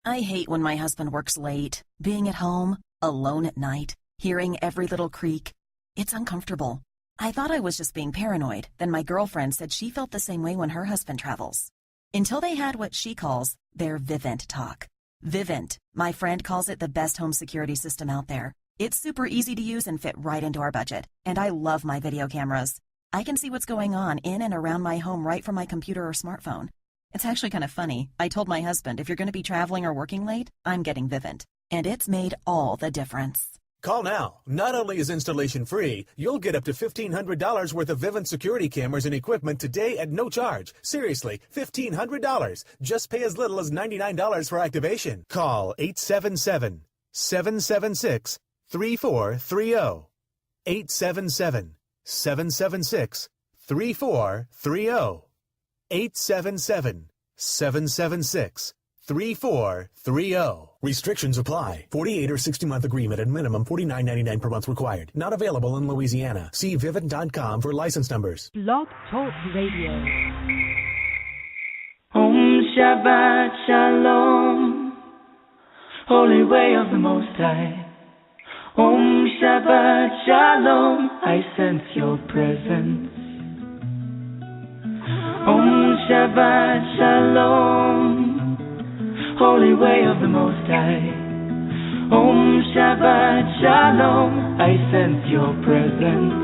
I hate when my husband works late, being at home, alone at night, hearing every little creak. It's uncomfortable. I thought I was just being paranoid, then my girlfriend said she felt the same way when her husband travels. Until they had what she calls their Vivint talk. Vivint, my friend calls it the best home security system out there. It's super easy to use and fit right into our budget, and I love my video cameras. I can see what's going on in and around my home right from my computer or smartphone. It's actually kind of funny. I told my husband, if you're going to be traveling or working late, I'm getting Vivint. And it's made all the difference. Call now. Not only is installation free, you'll get up to $1,500 worth of Vivint security cameras and equipment today at no charge. Seriously, $1,500. Just pay as little as $99 for activation. Call 877-776-3430. 877-776-3430. 877-776-3430. Restrictions apply. 48 or 60-month agreement and minimum $49.99 per month required. Not available in Louisiana. See Vivint.com for license numbers. Blog Talk Radio. Om Shabbat Shalom, Holy Way of the Most High. Om Shabbat Shalom, I sense your presence. Om Shabbat Shalom, Holy Way of the Most High. Om Shabbat Shalom, I sense your presence.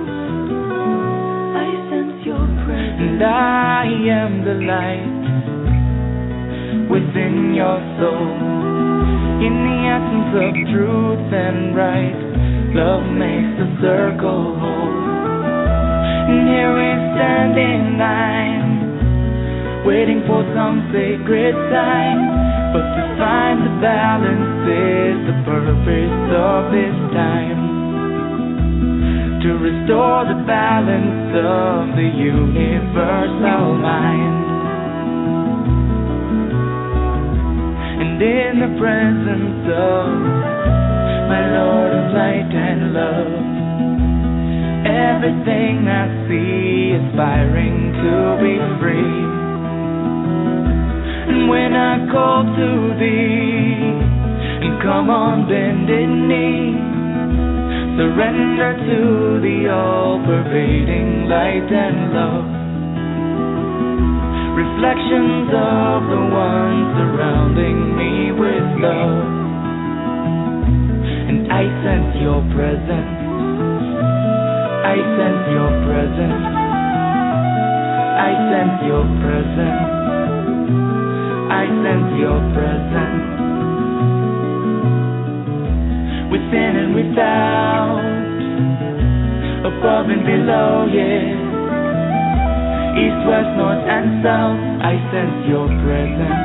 I sense your presence. And I am the light within your soul. In the essence of truth and right, love makes the circle whole. And here we stand in line, waiting for some sacred sign. But to find the balance is the purpose of this time. To restore the balance of the universal mind. And in the presence of my Lord of light and love, everything I see aspiring to be free. And when I call to thee, and come on bended knee, surrender to the all-pervading light and love. Reflections of the one surrounding me with love. And I sense your presence. I sense your presence. I sense your presence. I sense your presence. Within and without, above and below, yeah. East, west, north, and south, I sense your presence.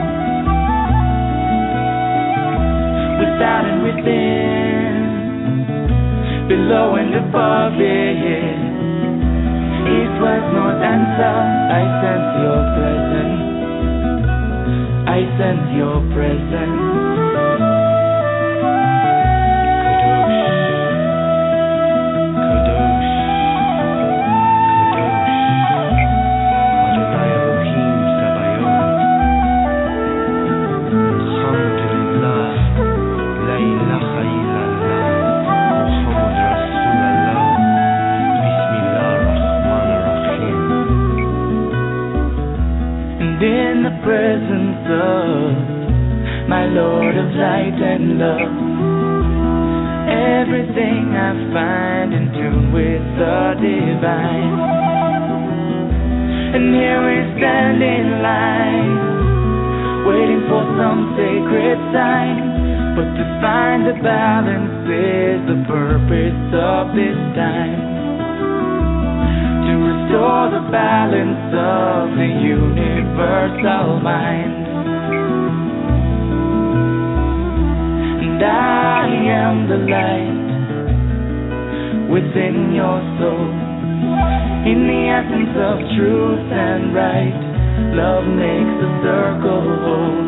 Without and within, below and above, yeah. East, west, north, and south, I sense your presence. I sense your presence. Presence of my Lord of light and love, everything I find in tune with the divine. And here we stand in line, waiting for some sacred sign. But to find the balance is the purpose of this time. To restore the balance of the universal mind. And I am the light within your soul. In the essence of truth and right, love makes the circle whole.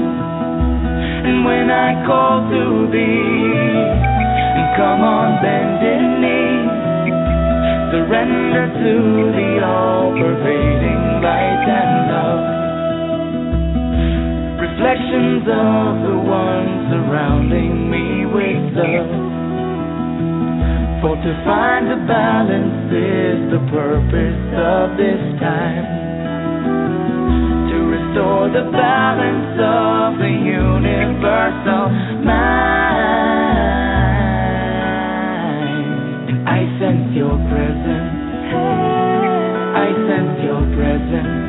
And when I call to thee, and come on bended knee, surrender to the all-pervading light and love. Reflections of the one love. For to find a balance is the purpose of this time. To restore the balance of the universal mind. And I sense your presence. I sense your presence.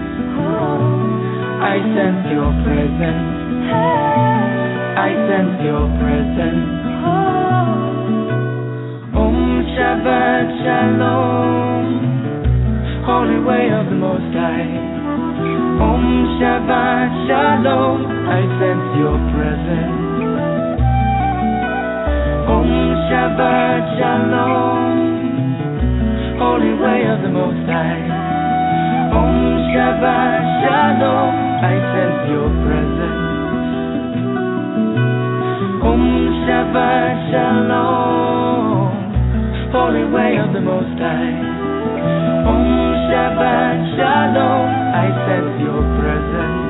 I sense your presence. I sense your presence. Shabbat Shalom, holy way of the Most High. Om Shabbat Shalom, I sense your presence. Om Shabbat Shalom, holy way of the Most High. Om Shabbat Shalom, I sense your presence. Om Shabbat Shalom, holy way of the Most High. Om Shabbat Shalom, I sense your presence.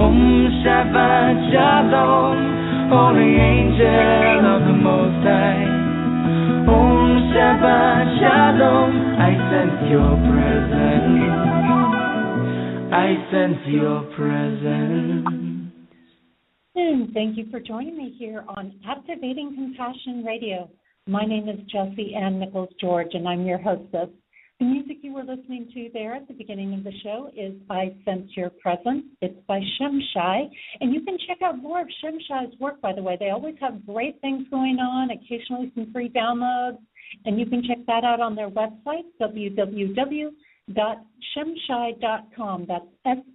Om Shabbat Shalom, holy angel of the Most High. Om Shabbat Shalom, I sense your presence. I sense your presence. And thank you for joining me here on Activating Compassion Radio. My name is Jessie Ann Nichols George, and I'm your hostess. The music you were listening to there at the beginning of the show is I Sense Your Presence. It's by Shimshai, and you can check out more of Shimshai's work, by the way. They always have great things going on, occasionally some free downloads, and you can check that out on their website, www.shimshai.com. That's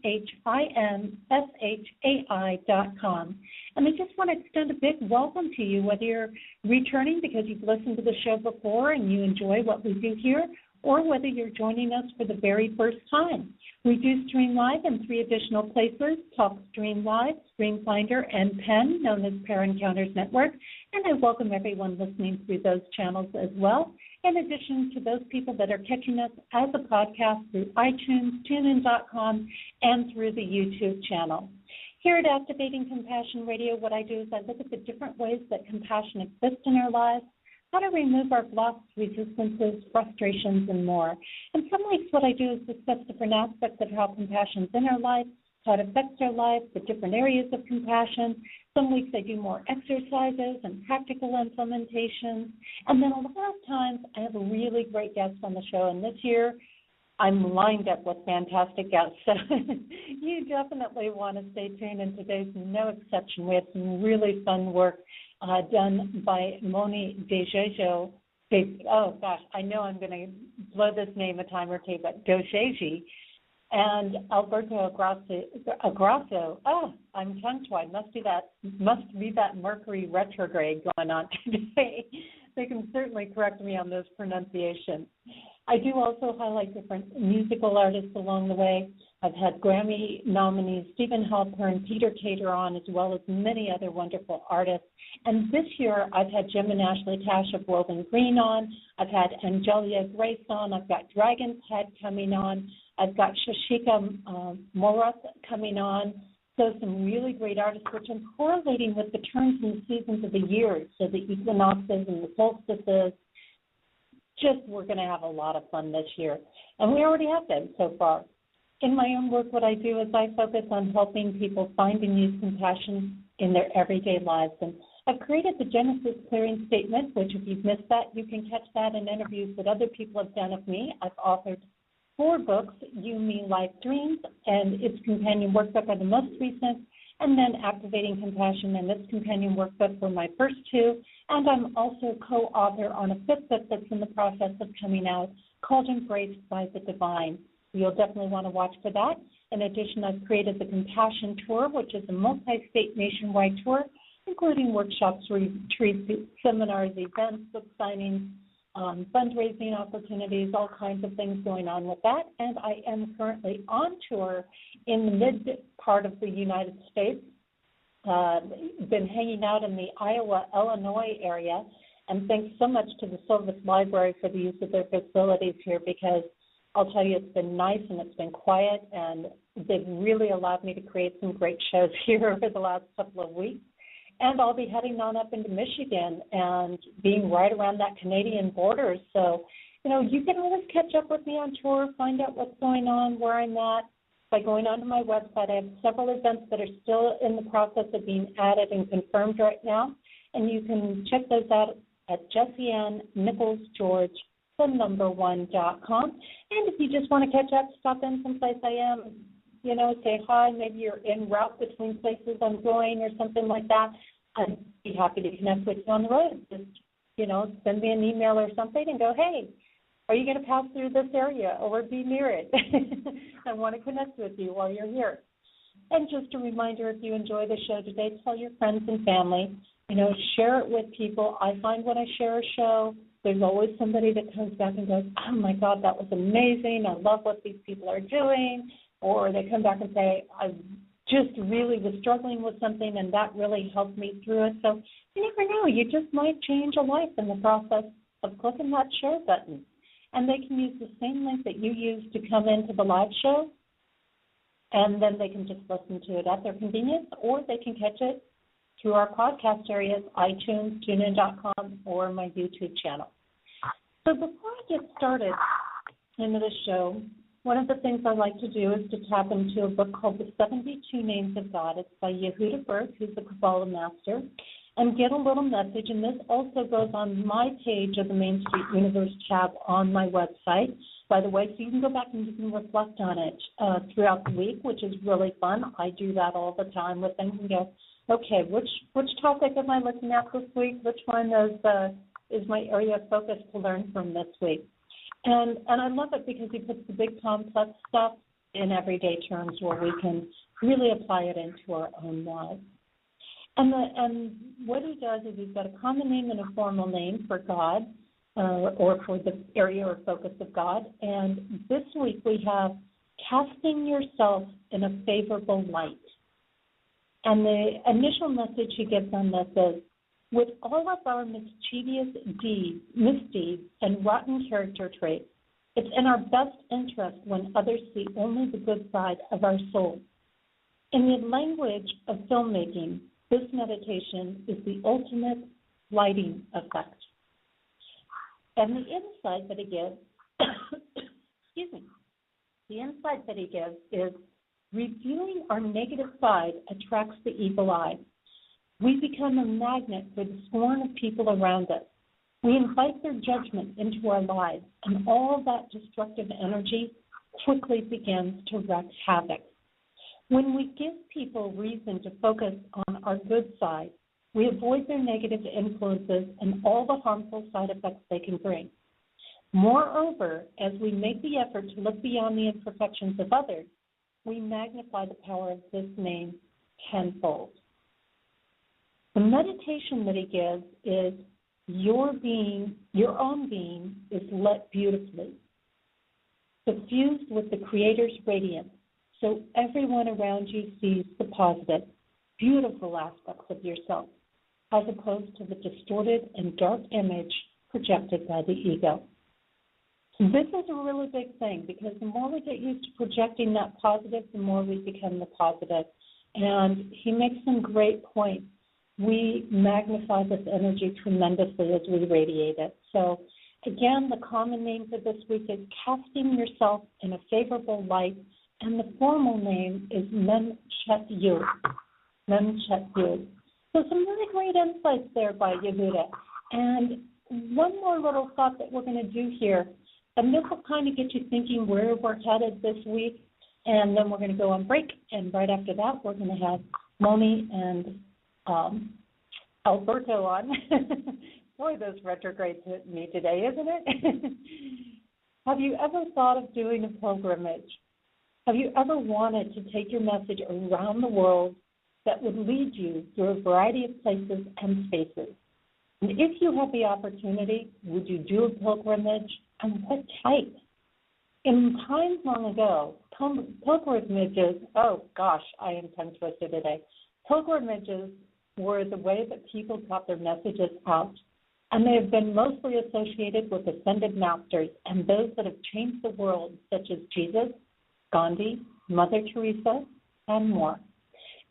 SHIMSHAI.com. And I just want to extend a big welcome to you, whether you're returning because you've listened to the show before and you enjoy what we do here, or whether you're joining us for the very first time. We do stream live in 3 additional places: TalkStream Live, StreamFinder, and PEN, known as Pair Encounters Network. And I welcome everyone listening through those channels as well, in addition to those people that are catching us as a podcast through iTunes, TuneIn.com, and through the YouTube channel. Here at Activating Compassion Radio, what I do is I look at the different ways that compassion exists in our lives, how to remove our blocks, resistances, frustrations, and more. And some weeks what I do is discuss different aspects of how compassion is in our life, how it affects our life, the different areas of compassion. Some weeks I do more exercises and practical implementations. And then a lot of times I have a really great guest on the show. And this year I'm lined up with fantastic guests. So you definitely want to stay tuned, and today's no exception. We have some really fun work done by Mony Dejejo. Oh, gosh, I know I'm going to blow this name a time or two, but Dojeji. And Alberto Agrasso. Oh, I'm tongue-tied. Must be that Mercury retrograde going on today. They can certainly correct me on those pronunciations. I do also highlight different musical artists along the way. I've had Grammy nominees Stephen Halpern, Peter Cater on, as well as many other wonderful artists. And this year I've had Jim and Ashley Tash of Woven Green on. I've had Angelia Grace on. I've got Dragon's Head coming on. I've got Shashika Morath coming on. So some really great artists, which I'm correlating with the turns and the seasons of the year, so the equinoxes and the solstices. Just we're going to have a lot of fun this year. And we already have been so far. In my own work, what I do is I focus on helping people find and use compassion in their everyday lives. And I've created the Genesis Clearing Statement, which if you've missed that, you can catch that in interviews that other people have done of me. I've authored 4 books, You, Me, Life, Dreams, and its companion workbook are the most recent, and then Activating Compassion and its companion workbook were my first 2, and I'm also co-author on a 5th book that's in the process of coming out called Embraced by the Divine. You'll definitely want to watch for that. In addition, I've created the Compassion Tour, which is a multi-state nationwide tour, including workshops, retreats, seminars, events, book signings, fundraising opportunities, all kinds of things going on with that. And I am currently on tour in the mid part of the United States. Been hanging out in the Iowa, Illinois area. And thanks so much to the Silvis Library for the use of their facilities here, because I'll tell you, it's been nice and it's been quiet, and they've really allowed me to create some great shows here over the last couple of weeks. And I'll be heading on up into Michigan and being right around that Canadian border. So, you can always catch up with me on tour, find out what's going on, where I'm at, by going onto my website. I have several events that are still in the process of being added and confirmed right now, and you can check those out at JessieAnnNicholsGeorge1.com. And if you just want to catch up, stop in someplace I am, say hi. Maybe you're en route between places I'm going or something like that. I'd be happy to connect with you on the road. Just, send me an email or something and go, hey, are you going to pass through this area or be near it? I want to connect with you while you're here. And just a reminder, if you enjoy the show today, tell your friends and family. Share it with people. I find when I share a show, there's always somebody that comes back and goes, oh, my God, that was amazing. I love what these people are doing. Or they come back and say, I just really was struggling with something, and that really helped me through it. So you never know. You just might change a life in the process of clicking that share button. And they can use the same link that you use to come into the live show, and then they can just listen to it at their convenience, or they can catch it through our podcast areas, iTunes, TuneIn.com, or my YouTube channel. So before I get started into the show, one of the things I like to do is to tap into a book called The 72 Names of God. It's by Yehuda Berg, who's a Kabbalah master, and get a little message. And this also goes on my page of the Main Street Universe tab on my website, by the way, so you can go back and you can reflect on it throughout the week, which is really fun. I do that all the time with them and go, okay, which topic am I looking at this week? Which one is my area of focus to learn from this week? And I love it because he puts the big complex stuff in everyday terms where we can really apply it into our own lives. And what he does is he's got a common name and a formal name for God or for the area or focus of God. And this week we have casting yourself in a favorable light. And the initial message he gives on this is, with all of our mischievous misdeeds, and rotten character traits, it's in our best interest when others see only the good side of our soul. In the language of filmmaking, this meditation is the ultimate lighting effect. And the insight that he gives, the insight that he gives is reviewing our negative side attracts the evil eye. We become a magnet for the scorn of people around us. We invite their judgment into our lives, and all that destructive energy quickly begins to wreak havoc. When we give people reason to focus on our good side, we avoid their negative influences and all the harmful side effects they can bring. Moreover, as we make the effort to look beyond the imperfections of others, we magnify the power of this name tenfold. The meditation that he gives is your own being is lit beautifully, suffused with the Creator's radiance, so everyone around you sees the positive, beautiful aspects of yourself, as opposed to the distorted and dark image projected by the ego. This is a really big thing because the more we get used to projecting that positive, the more we become the positive. And he makes some great points. We magnify this energy tremendously as we radiate it. So, again, the common name for this week is casting yourself in a favorable light, and the formal name is Mem-Chet-Yu. Mem-Chet-Yu. So some really great insights there by Yehuda. And one more little thought that we're going to do here, and this will kind of get you thinking where we're headed this week, and then we're going to go on break, and right after that we're going to have Mony and Alberto on. Boy, those retrogrades hit me today, isn't it? Have you ever thought of doing a pilgrimage? Have you ever wanted to take your message around the world that would lead you through a variety of places and spaces? And if you had the opportunity, would you do a pilgrimage, and what type? In times long ago, pilgrimages, oh gosh, I am tongue-twisted today. Pilgrimages were the way that people got their messages out, and they have been mostly associated with ascended masters and those that have changed the world, such as Jesus, Gandhi, Mother Teresa, and more.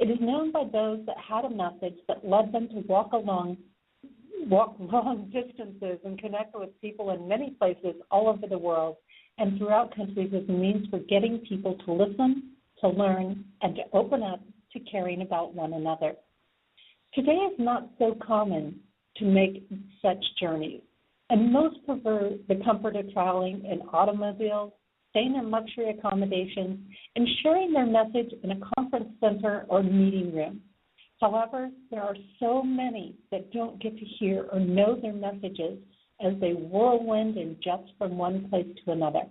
It is known by those that had a message that led them to walk long distances and connect with people in many places all over the world and throughout countries as a means for getting people to listen, to learn, and to open up to caring about one another. Today is not so common to make such journeys, and most prefer the comfort of traveling in automobiles, staying in luxury accommodations, and sharing their message in a conference center or meeting room. However, there are so many that don't get to hear or know their messages as they whirlwind and jets from one place to another.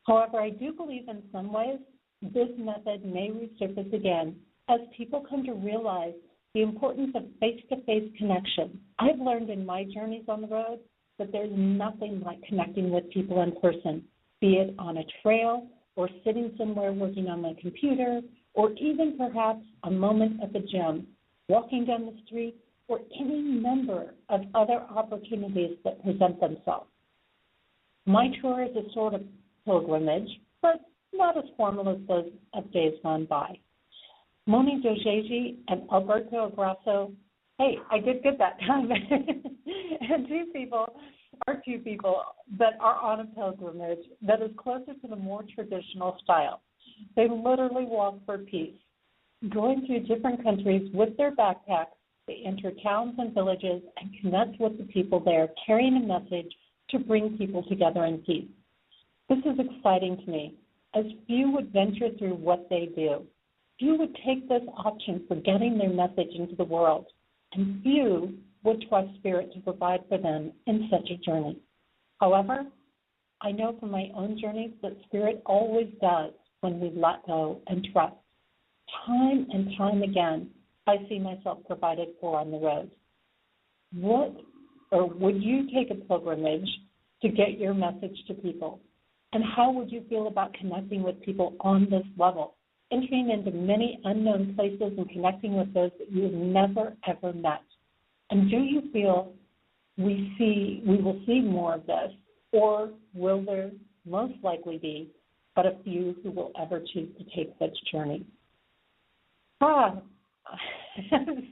However, I do believe in some ways this method may resurface again as people come to realize the importance of face-to-face connection. I've learned in my journeys on the road that there's nothing like connecting with people in person, be it on a trail or sitting somewhere working on my computer, or even perhaps a moment at the gym, walking down the street, or any number of other opportunities that present themselves. My tour is a sort of pilgrimage, but not as formal as those of days gone by. Mony and Alberto Abrazo, hey, I did good that time, and two people that are on a pilgrimage that is closer to the more traditional style. They literally walk for peace. Going through different countries with their backpacks, they enter towns and villages and connect with the people there, carrying a message to bring people together in peace. This is exciting to me, as few would venture through what they do. Few would take this option for getting their message into the world, and few would trust Spirit to provide for them in such a journey. However, I know from my own journeys that Spirit always does when we let go and trust. Time and time again, I see myself provided for on the road. Would you take a pilgrimage to get your message to people? And how would you feel about connecting with people on this level, entering into many unknown places and connecting with those that you have never, ever met? And do you feel we will see more of this, or will there most likely be but a few who will ever choose to take such journey? I'm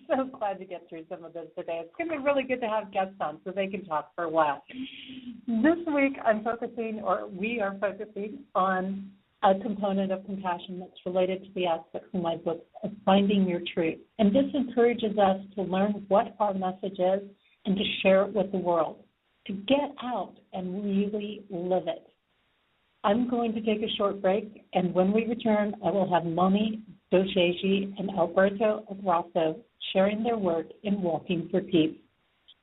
so glad to get through some of this today. It's going to be really good to have guests on so they can talk for a while. This week we are focusing on a component of compassion that's related to the aspects in my book of Finding Your Truth. And this encourages us to learn what our message is and to share it with the world, to get out and really live it. I'm going to take a short break, and when we return, I will have Mony and Alberto Abrazo sharing their work in Walking for Peace.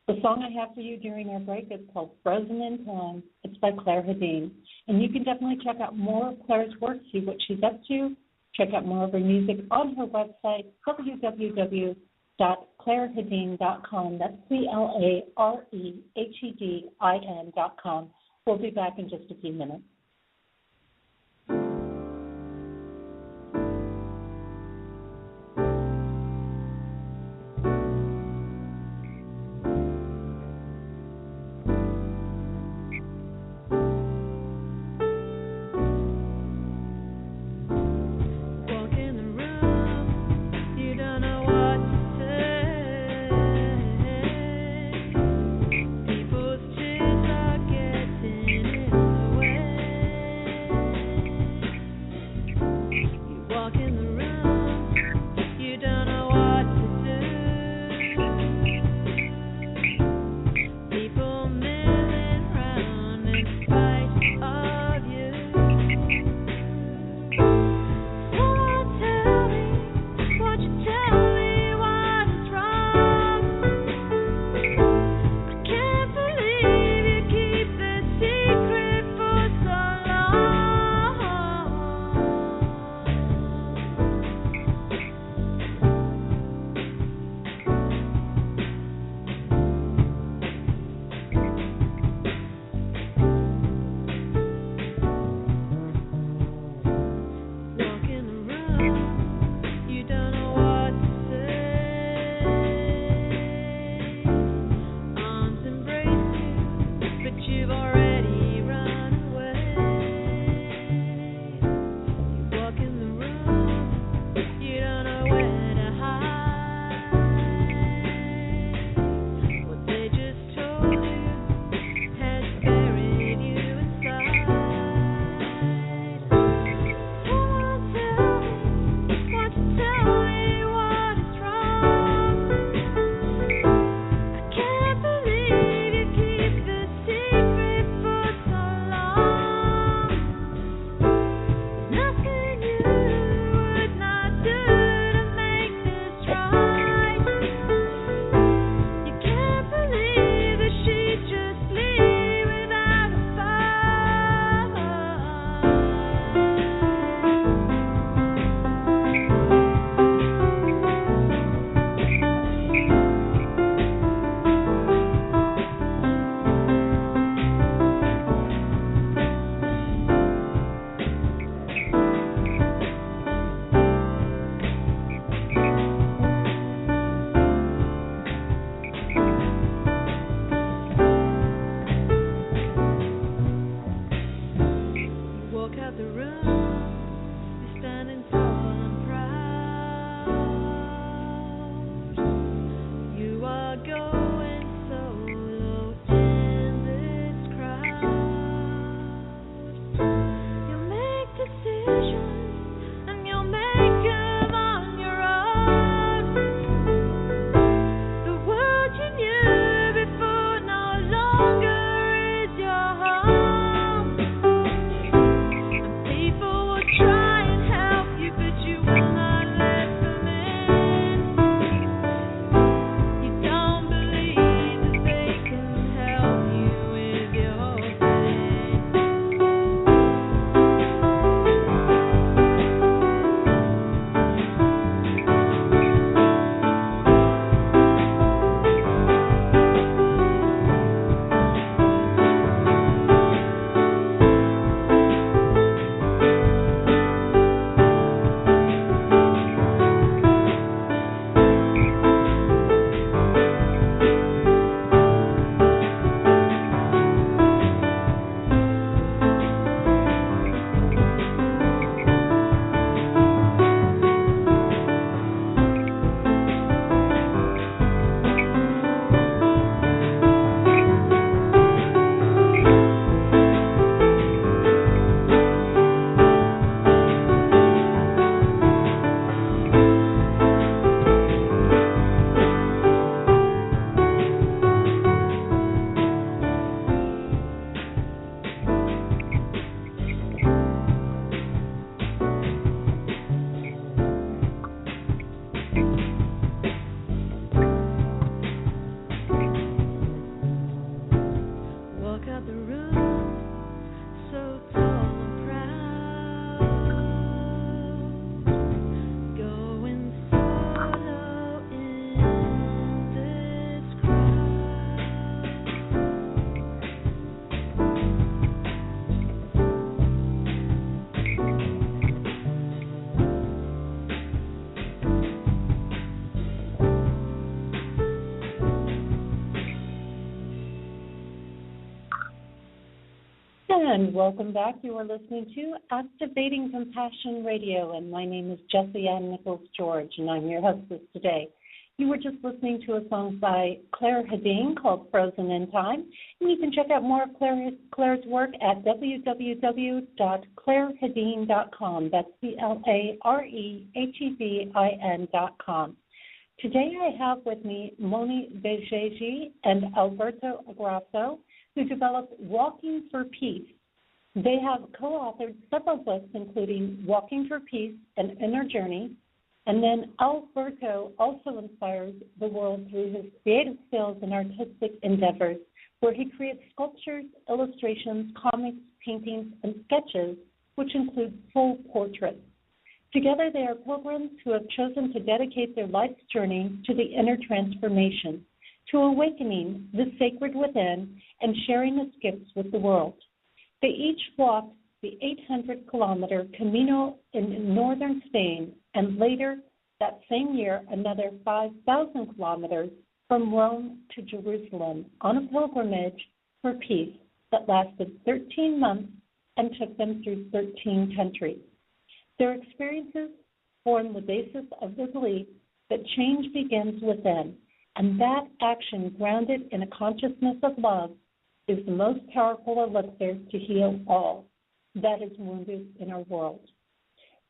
The song I have for you during our break is called Frozen in Time. It's by Claire Hedin. And you can definitely check out more of Claire's work, see what she's up to, check out more of her music on her website, www.clairehedin.com. That's CLAREHEDIN.com. We'll be back in just a few minutes. People's tears are getting in the way. And welcome back. You are listening to Activating Compassion Radio, and my name is Jessie Ann Nichols George, and I'm your hostess today. You were just listening to a song by Claire Hedin called Frozen in Time, and you can check out more of Claire's work at www.clairehedin.com. That's CLAREHEDIN.com. Today I have with me Mony and Alberto Agrasso, who developed Walking for Peace. They have co-authored several books, including Walking for Peace, An Inner Journey, and then Alberto also inspires the world through his creative skills and artistic endeavors, where he creates sculptures, illustrations, comics, paintings, and sketches, which include full portraits. Together, they are pilgrims who have chosen to dedicate their life's journey to the inner transformation, to awakening the sacred within and sharing its gifts with the world. They each walked the 800-kilometer Camino in northern Spain, and later that same year another 5,000 kilometers from Rome to Jerusalem on a pilgrimage for peace that lasted 13 months and took them through 13 countries. Their experiences form the basis of their belief that change begins within, and that action grounded in a consciousness of love is the most powerful elixir to heal all that is wounded in our world.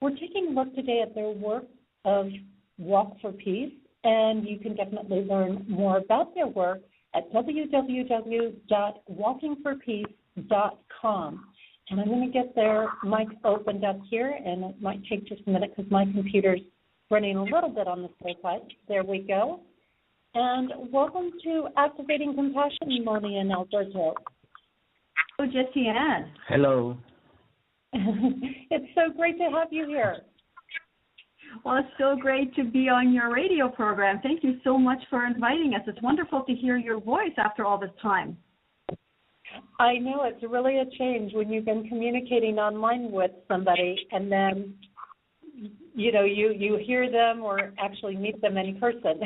We're taking a look today at their work of Walk for Peace, and you can definitely learn more about their work at www.walkingforpeace.com. And I'm going to get their mic opened up here, and it might take just a minute because my computer's running a little bit on the slow side. There we go. And welcome to Activating Compassion, Mony and Alberto. Oh, Jessie Ann. Hello. It's so great to have you here. Well, it's so great to be on your radio program. Thank you so much for inviting us. It's wonderful to hear your voice after all this time. I know it's really a change when you've been communicating online with somebody and then, you hear them or actually meet them in person.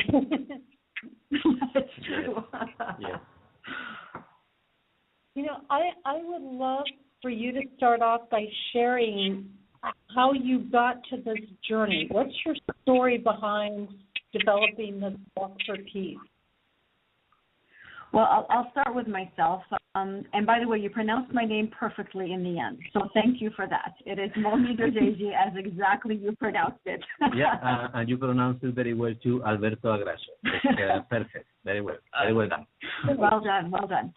That's true. Yeah. I would love for you to start off by sharing how you got to this journey. What's your story behind developing this Walk for Peace? Well, I'll start with myself. And by the way, you pronounced my name perfectly in the end. So thank you for that. It is Mony as exactly you pronounced it. Yeah, and you pronounced it very well too, Alberto Agrasso. Perfect. Very well. Very well done. Well done. Well done.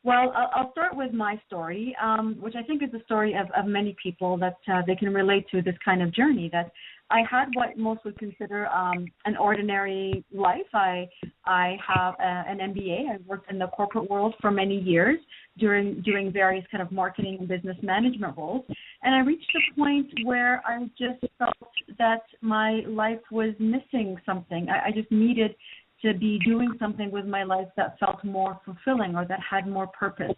Well, I'll start with my story, which I think is the story of many people that they can relate to this kind of journey, that I had what most would consider an ordinary life. I have an MBA. I worked in the corporate world for many years doing various kind of marketing and business management roles. And I reached a point where I just felt that my life was missing something. I just needed to be doing something with my life that felt more fulfilling or that had more purpose.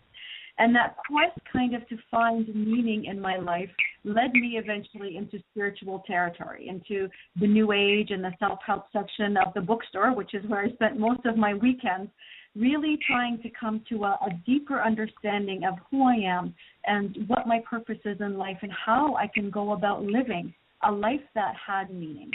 And that quest kind of to find meaning in my life led me eventually into spiritual territory, into the New Age and the self-help section of the bookstore, which is where I spent most of my weekends, really trying to come to a deeper understanding of who I am and what my purpose is in life and how I can go about living a life that had meaning.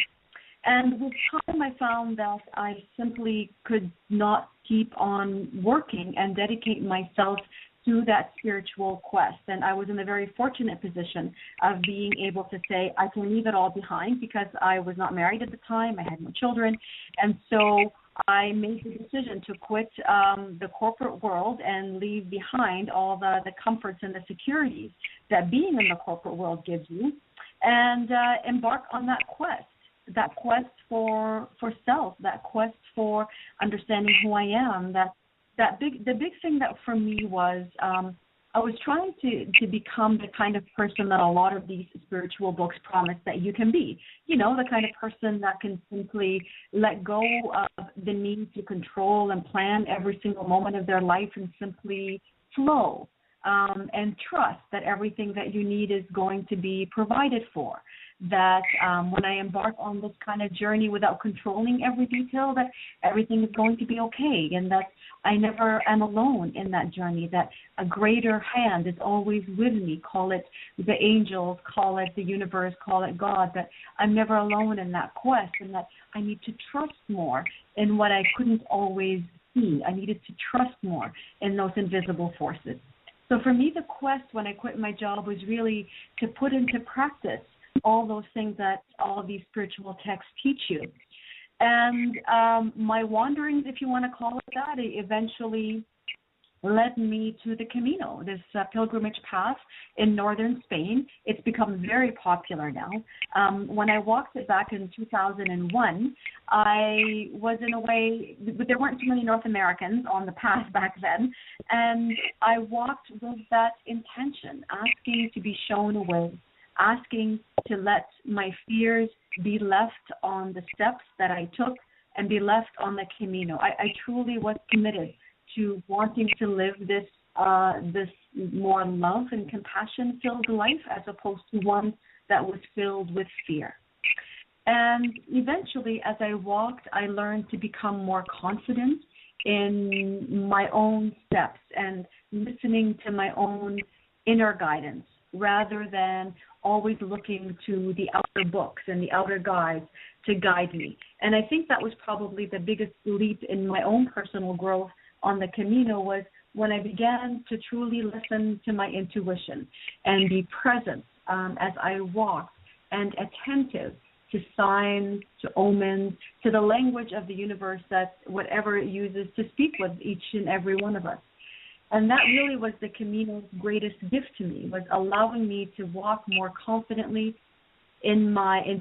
And with time, I found that I simply could not keep on working and dedicate myself to that spiritual quest. And I was in a very fortunate position of being able to say, I can leave it all behind because I was not married at the time. I had no children. And so I made the decision to quit the corporate world and leave behind all the comforts and the securities that being in the corporate world gives you, and embark on that quest for self, that quest for understanding who I am. The big thing that for me was I was trying to become the kind of person that a lot of these spiritual books promise that you can be. The kind of person that can simply let go of the need to control and plan every single moment of their life and simply flow and trust that everything that you need is going to be provided for. that when I embark on this kind of journey without controlling every detail, that everything is going to be okay, and that I never am alone in that journey, that a greater hand is always with me. Call it the angels, call it the universe, call it God, that I'm never alone in that quest, and that I need to trust more in what I couldn't always see. I needed to trust more in those invisible forces. So for me, the quest when I quit my job was really to put into practice all those things that all of these spiritual texts teach you. And my wanderings, if you want to call it that, eventually led me to the Camino, this pilgrimage path in northern Spain. It's become very popular now. When I walked it back in 2001, I was in a way, there weren't too many North Americans on the path back then, and I walked with that intention, asking to be shown a way, asking to let my fears be left on the steps that I took and be left on the Camino. I truly was committed to wanting to live this more love and compassion-filled life as opposed to one that was filled with fear. And eventually, as I walked, I learned to become more confident in my own steps and listening to my own inner guidance rather than always looking to the outer books and the outer guides to guide me. And I think that was probably the biggest leap in my own personal growth on the Camino, was when I began to truly listen to my intuition and be present as I walked and attentive to signs, to omens, to the language of the universe, that whatever it uses to speak with each and every one of us. And that really was the Camino's greatest gift to me, was allowing me to walk more confidently in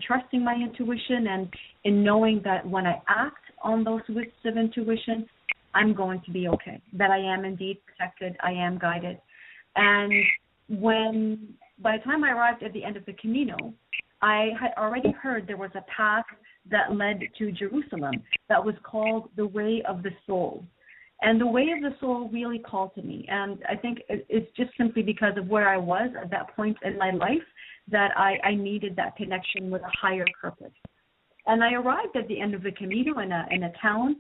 trusting my intuition and in knowing that when I act on those wisps of intuition, I'm going to be okay, that I am indeed protected, I am guided. And by the time I arrived at the end of the Camino, I had already heard there was a path that led to Jerusalem that was called the Way of the Soul. And the Way of the Soul really called to me. And I think it's just simply because of where I was at that point in my life that I needed that connection with a higher purpose. And I arrived at the end of the Camino in a town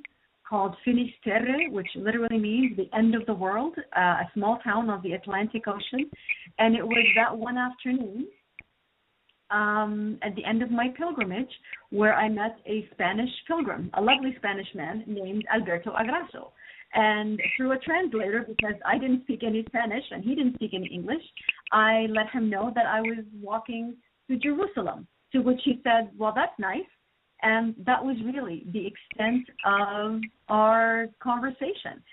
called Finisterre, which literally means the end of the world, a small town on the Atlantic Ocean. And it was that one afternoon at the end of my pilgrimage where I met a Spanish pilgrim, a lovely Spanish man named Alberto. And through a translator, because I didn't speak any Spanish and he didn't speak any English, I let him know that I was walking to Jerusalem, to which he said, well, that's nice. And that was really the extent of our conversation.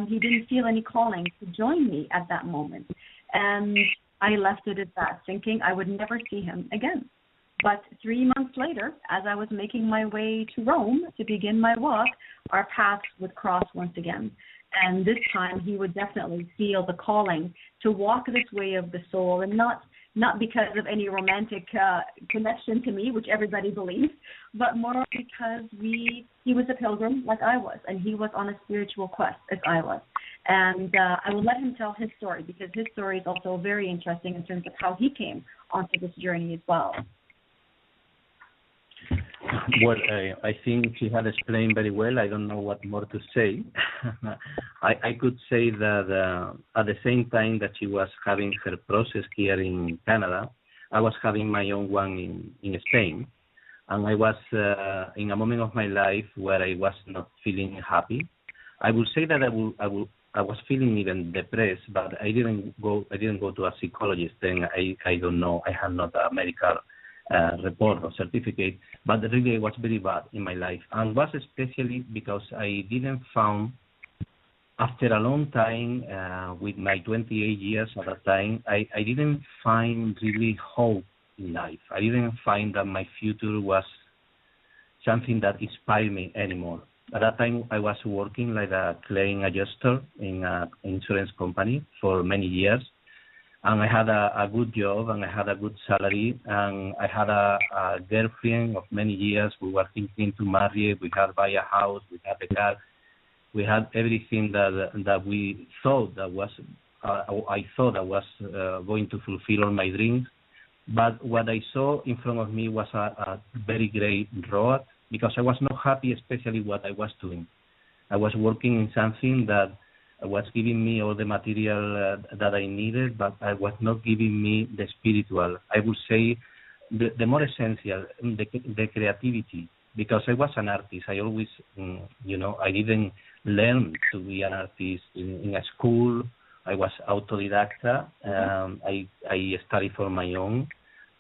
He didn't feel any calling to join me at that moment. And I left it at that, thinking I would never see him again. But 3 months later, as I was making my way to Rome to begin my walk, our paths would cross once again. And this time he would definitely feel the calling to walk this way of the soul, and not because of any romantic connection to me, which everybody believes, but more because he was a pilgrim like I was, and he was on a spiritual quest as I was. And I will let him tell his story, because his story is also very interesting in terms of how he came onto this journey as well. Well, I think she had explained very well. I don't know what more to say. I could say that at the same time that she was having her process here in Canada, I was having my own one in Spain. And I was in a moment of my life where I was not feeling happy. I would say that I was feeling even depressed, but I didn't go to a psychologist. Then I don't know. I had not a medical report or certificate, but really it was very bad in my life, and was especially because I didn't found, after a long time, with my 28 years at that time, I didn't find really hope in life. I didn't find that my future was something that inspired me anymore. At that time, I was working like a claim adjuster in an insurance company for many years. And I had a good job, and I had a good salary, and I had a girlfriend of many years. We were thinking to marry. We had buy a house. We had a car. We had everything that we thought that was I thought I was going to fulfill all my dreams. But what I saw in front of me was a very great road because I was not happy, especially what I was doing. I was working in something that was giving me all the material that I needed, but I was not giving me the spiritual. I would say the more essential, the creativity, because I was an artist. I always, I didn't learn to be an artist in a school. I was autodidacta. I studied for my own,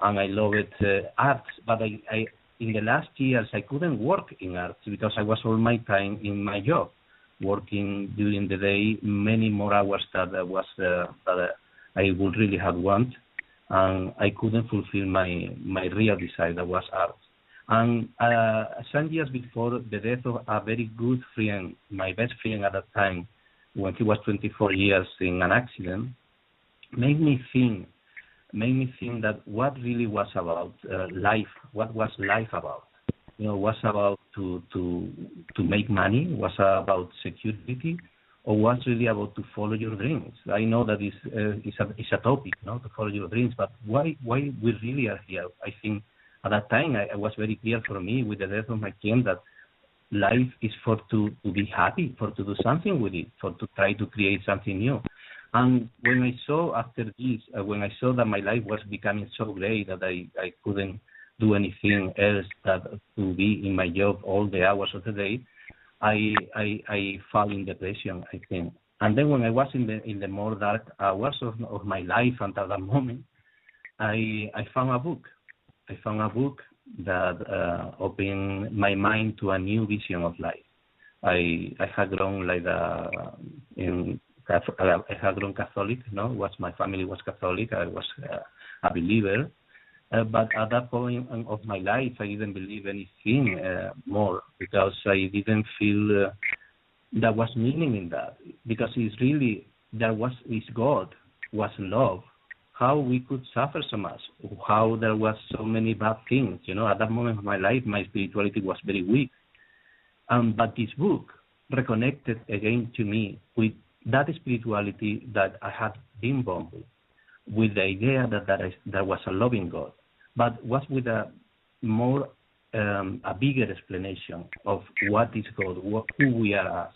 and I loved arts. But I in the last years, I couldn't work in arts because I was all my time in my job, working during the day many more hours that I would really have want, and I couldn't fulfill my real desire, that was art. And some years before the death of a very good friend, my best friend at that time, when he was 24 years in an accident, made me think that what really was about life, what was life about? Was about to make money, was about security, or was really about to follow your dreams? I know that it's a topic, to follow your dreams, but why we really are here? I think at that time I was very clear for me with the death of my friend that life is for to be happy, for to do something with it, for to try to create something new. And when I saw after this, when I saw that my life was becoming so great that I couldn't do anything else that to be in my job all the hours of the day, I fell in depression, I think. And then when I was in the more dark hours of my life until that moment, I found a book. I found a book that opened my mind to a new vision of life. I had grown I had grown Catholic. My family was Catholic. I was a believer. But at that point of my life, I didn't believe anything more because I didn't feel there was meaning in that. Because it's really, God was love. How we could suffer so much, how there was so many bad things. At that moment of my life, my spirituality was very weak. But this book reconnected again to me with that spirituality that I had been born with the idea that there was a loving God, but was with a bigger explanation of what is God, who we are as,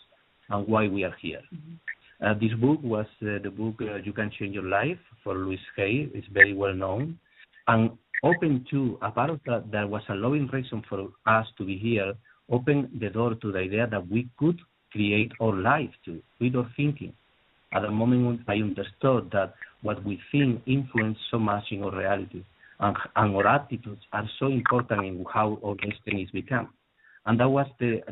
and why we are here. Mm-hmm. This book was the book You Can Change Your Life for Louis Hay. It's very well known. And open to, a part of that, there was a loving reason for us to be here, opened the door to the idea that we could create our life too, with our thinking. At the moment I understood that what we think influences so much in our reality, and our attitudes are so important in how our destinies become. And that was the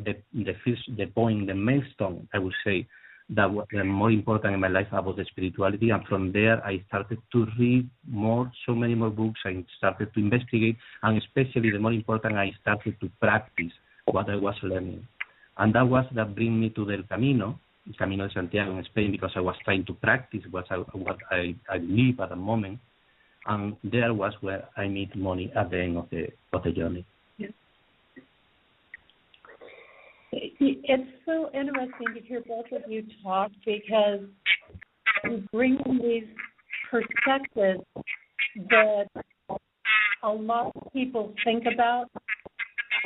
point, the milestone, I would say, that was more important in my life about the spirituality. And from there, I started to read so many more books. I started to investigate, and especially the more important, I started to practice what I was learning. And that bring me to the Camino de Santiago in Spain, because I was trying to practice what I believe at the moment. And there was where I meet Mony at the end of the journey. Yes. It's so interesting to hear both of you talk, because you bring in these perspectives that a lot of people think about.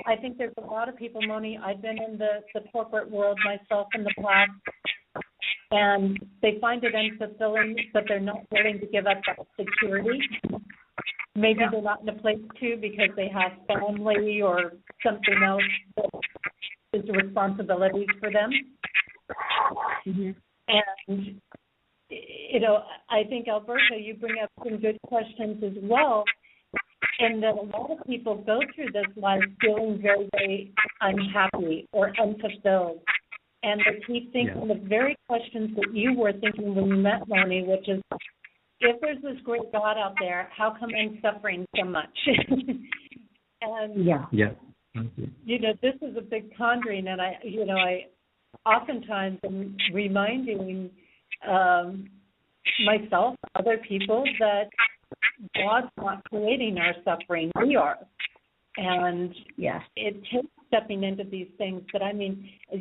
I think there's a lot of people, Mony, I've been in the corporate world myself in the past, and they find it unfulfilling, but they're not willing to give up that security. Maybe they're not in a place to because they have family or something else that is a responsibility for them. Mm-hmm. And, I think, Alberto, you bring up some good questions as well, and that a lot of people go through this life feeling very, very unhappy or unfulfilled. And they keep thinking the very questions that you were thinking when you met Mony, which is, if there's this great God out there, how come I'm suffering so much? And, this is a big pondering, and I oftentimes am reminding myself, other people, that God's not creating our suffering, we are. And it takes stepping into these things. But, as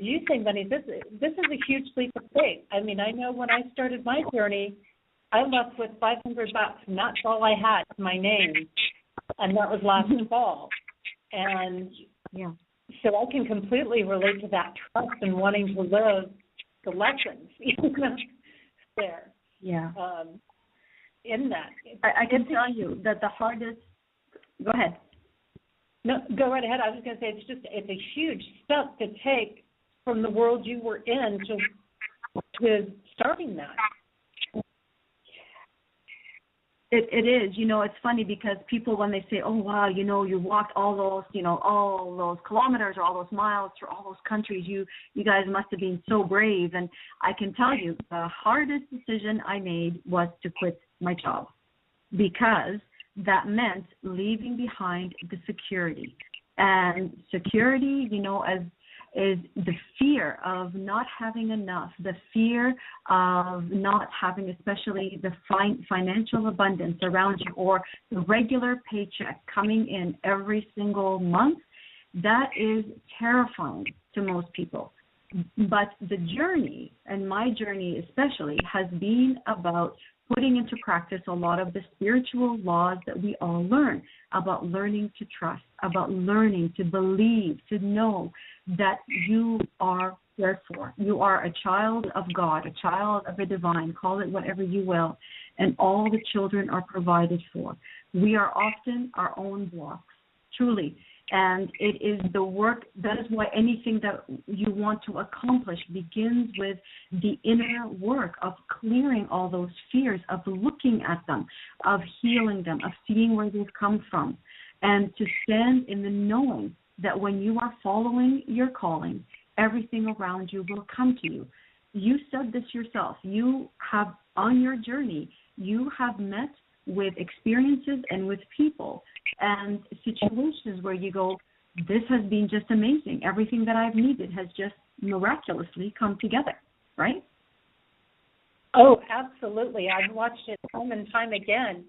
you say, Mony, this is a huge leap of faith. I know when I started my journey, I left with $500, and that's all I had, my name, and that was last fall. And so I can completely relate to that trust and wanting to live the lessons there. Yeah. In that. I can tell you that the hardest, go ahead. No, go right ahead. I was going to say it's a huge step to take from the world you were in to starting that. It is. You know, it's funny because people, when they say, oh, wow, you know, you walked all those kilometers or all those miles through all those countries, you guys must have been so brave. And I can tell you the hardest decision I made was to quit my job, because that meant leaving behind the security. And security, you know, is the fear of not having enough, the fear of not having especially the financial abundance around you, or the regular paycheck coming in every single month. That is terrifying to most people. But the journey, and my journey especially, has been about putting into practice a lot of the spiritual laws that we all learn, about learning to trust, about learning to believe, to know that you are cared for. You are a child of God, a child of the divine, call it whatever you will, and all the children are provided for. We are often our own blocks, truly. And it is the work, that is why anything that you want to accomplish begins with the inner work of clearing all those fears, of looking at them, of healing them, of seeing where they've come from, and to stand in the knowing that when you are following your calling, everything around you will come to you. You said this yourself. You have, on your journey, you have met with experiences and with people and situations where you go, this has been just amazing. Everything that I've needed has just miraculously come together, right? Oh, absolutely. I've watched it time and time again,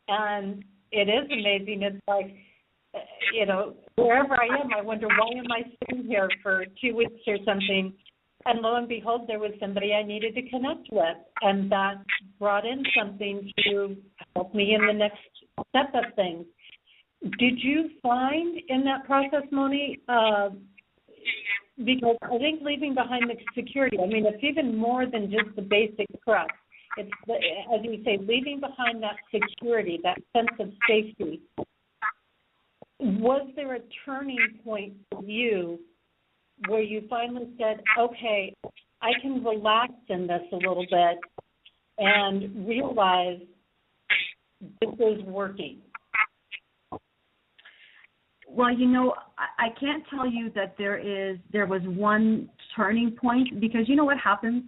and it is amazing. It's like, you know, wherever I am, I wonder, why am I sitting here for 2 weeks or something? And lo and behold, there was somebody I needed to connect with, and that brought in something to help me in the next step of things. Did you find in that process, Mony, because I think leaving behind the security, I mean, it's even more than just the basic trust. It's, as you say, leaving behind that security, that sense of safety. Was there a turning point for you where you finally said, okay, I can relax in this a little bit and realize this is working? Well, you know, I can't tell you that there was one turning point, because you know what happens?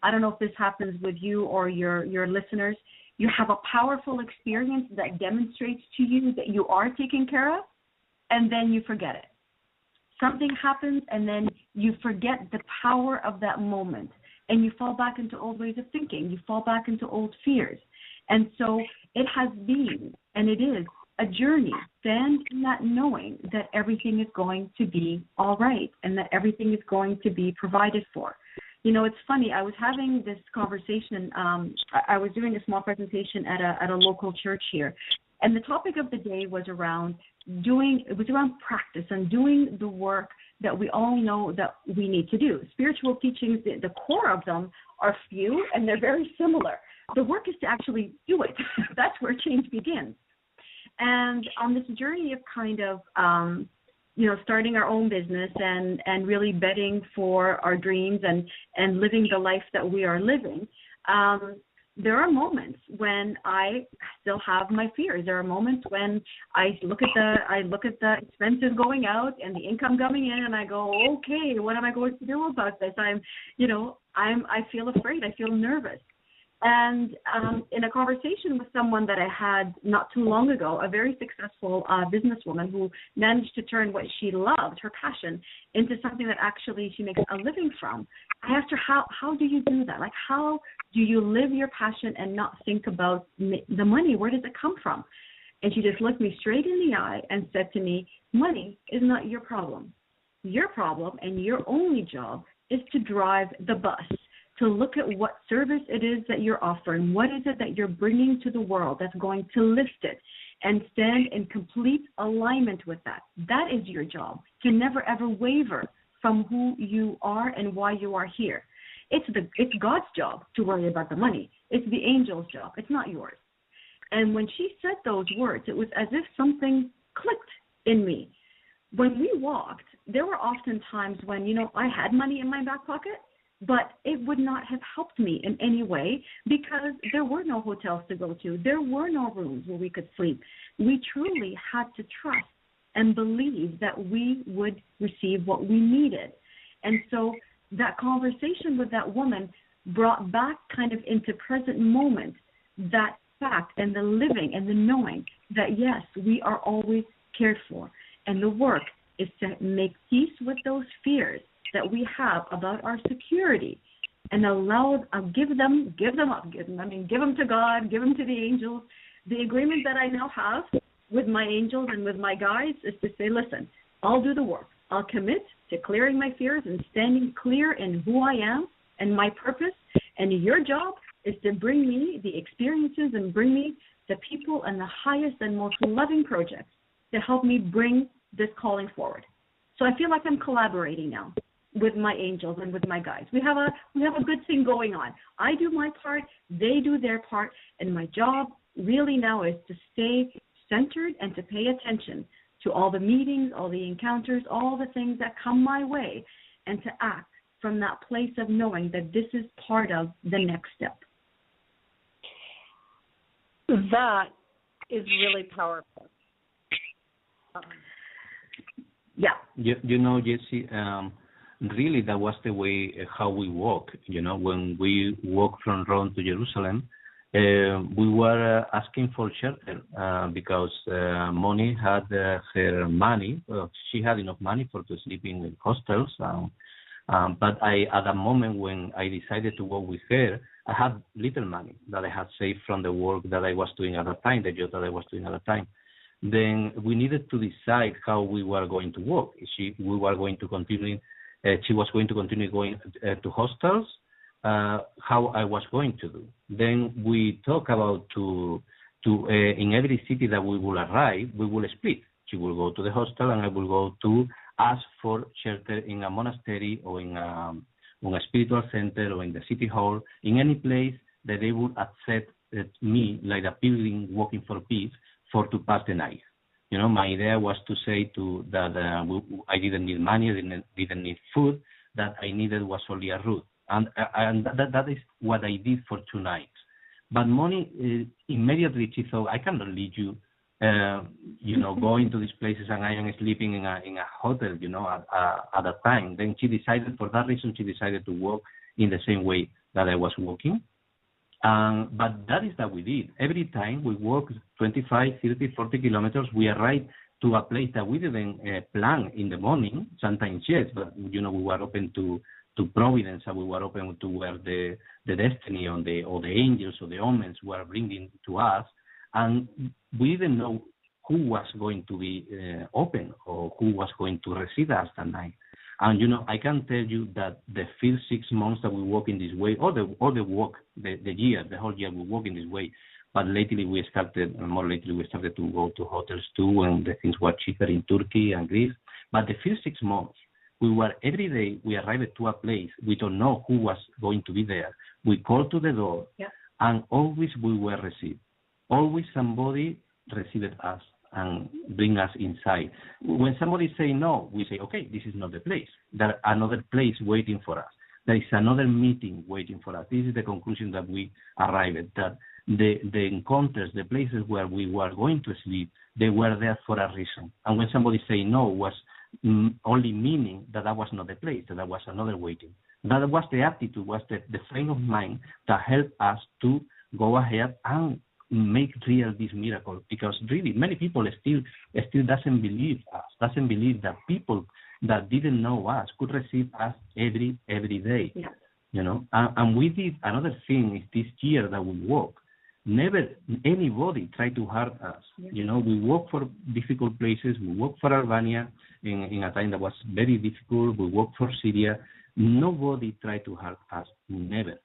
I don't know if this happens with you or your listeners. You have a powerful experience that demonstrates to you that you are taken care of, and then you forget it. Something happens, and then you forget the power of that moment, and you fall back into old ways of thinking. You fall back into old fears. And so it has been, and it is, a journey. Stand in that knowing that everything is going to be all right, and that everything is going to be provided for. You know, it's funny. I was having this conversation. I was doing a small presentation at a local church here, and the topic of the day was around practice and doing the work that we all know that we need to do. Spiritual teachings, the core of them are few, and they're very similar. The work is to actually do it. That's where change begins. And on this journey of kind of, starting our own business and really betting for our dreams and living the life that we are living, there are moments when I still have my fears. There are moments when I look at the expenses going out and the income coming in, and I go, okay, what am I going to do about this? I feel afraid. I feel nervous. And in a conversation with someone that I had not too long ago, a very successful businesswoman who managed to turn what she loved, her passion, into something that actually she makes a living from, I asked her, how do you do that? Like, how do you live your passion and not think about the money? Where does it come from? And she just looked me straight in the eye and said to me, money is not your problem. Your problem and your only job is to drive the bus, to look at what service it is that you're offering, what is it that you're bringing to the world that's going to lift it, and stand in complete alignment with that. That is your job, to never ever waver from who you are and why you are here. It's God's job to worry about the money. It's the angel's job. It's not yours. And when she said those words, it was as if something clicked in me. When we walked, there were often times when, I had money in my back pocket, but it would not have helped me in any way because there were no hotels to go to. There were no rooms where we could sleep. We truly had to trust and believe that we would receive what we needed. And so that conversation with that woman brought back kind of into present moment that fact and the living and the knowing that, yes, we are always cared for. And the work is to make peace with those fears that we have about our security and give them to God, give them to the angels. The agreement that I now have with my angels and with my guides is to say, listen, I'll do the work. I'll commit to clearing my fears and standing clear in who I am and my purpose. And your job is to bring me the experiences and bring me the people and the highest and most loving projects to help me bring this calling forward. So I feel like I'm collaborating now with my angels and with my guides. We have a good thing going on. I do my part, they do their part, and my job really now is to stay centered and to pay attention to all the meetings, all the encounters, all the things that come my way, and to act from that place of knowing that this is part of the next step. That is really powerful. Yeah. Jessie, really that was the way how we walk. When we walk from Rome to Jerusalem, we were asking for shelter because Mony had her money. She had enough money to sleep in hostels. But at the moment when I decided to walk with her, I had little money that I had saved from the work that I was doing at the time, the job that I was doing at the time. Then we needed to decide how we were going to work. She was going to continue going to hostels, how I was going to do. Then we talk about in every city that we will arrive, we will split. She will go to the hostel and I will go to ask for shelter in a monastery or in a spiritual center or in the city hall, in any place that they would accept me like a pilgrim walking for peace to pass the night. My idea was to say that I didn't need money, I didn't need food, that I needed was only a route. And that is what I did for 2 nights. But Mony, immediately she thought, I cannot lead you, going to these places and I am sleeping in a hotel, at that time. Then for that reason, she decided to walk in the same way that I was walking. But that is that we did. Every time we walk 25, 30, 40 kilometers, we arrive to a place that we didn't plan in the morning. Sometimes yes, but we were open to providence, and we were open to where the destiny or the angels or the omens were bringing to us, and we didn't know who was going to be open or who was going to receive us that night. And I can tell you that the first 6 months that we walk in this way, or the whole year we walk in this way. But lately we started to go to hotels too, and the things were cheaper in Turkey and Greece. But the first 6 months, every day we arrived to a place, we don't know who was going to be there. We called to the door, and always we were received. Always somebody received us and bring us inside. When somebody say no, we say, okay, this is not the place. There's another place waiting for us. There is another meeting waiting for us. This is the conclusion that we arrived at, that the encounters, the places where we were going to sleep, they were there for a reason. And when somebody say no, was only meaning that was not the place, that was another waiting. That was the attitude, was the frame of mind that helped us to go ahead and make real this miracle, because really many people still doesn't believe us, doesn't believe that people that didn't know us could receive us every day. And we did another thing is this year that we walk. Never anybody tried to hurt us. We walk for difficult places. We walk for Albania. in a time that was very difficult. We worked for Syria. Nobody tried to hurt us, never.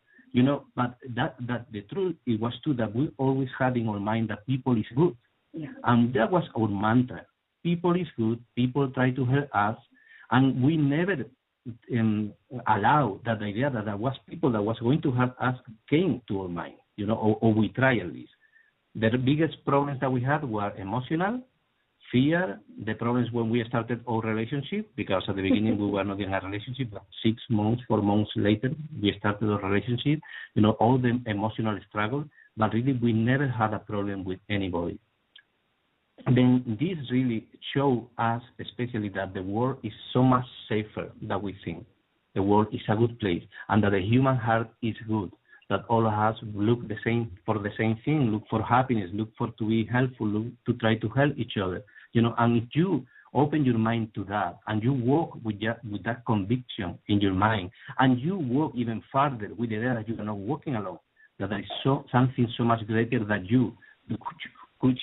But that the truth, it was true that we always had in our mind that people is good. Yeah. And that was our mantra. People is good, people try to hurt us, and we never allow that idea that there was people that was going to hurt us came to our mind, or we try at least. The biggest problems that we had were emotional, fear, the problems when we started our relationship, because at the beginning we were not in a relationship, but 6 months, 4 months later, we started a relationship, all the emotional struggle, but really we never had a problem with anybody. Then this really showed us, especially that the world is so much safer than we think. The world is a good place, and that the human heart is good, that all of us look for the same thing, look for happiness, look for to be helpful, look to try to help each other. And if you open your mind to that, and you walk with that conviction in your mind, and you walk even further with the idea that you are not walking alone, that there is something so much greater than you, which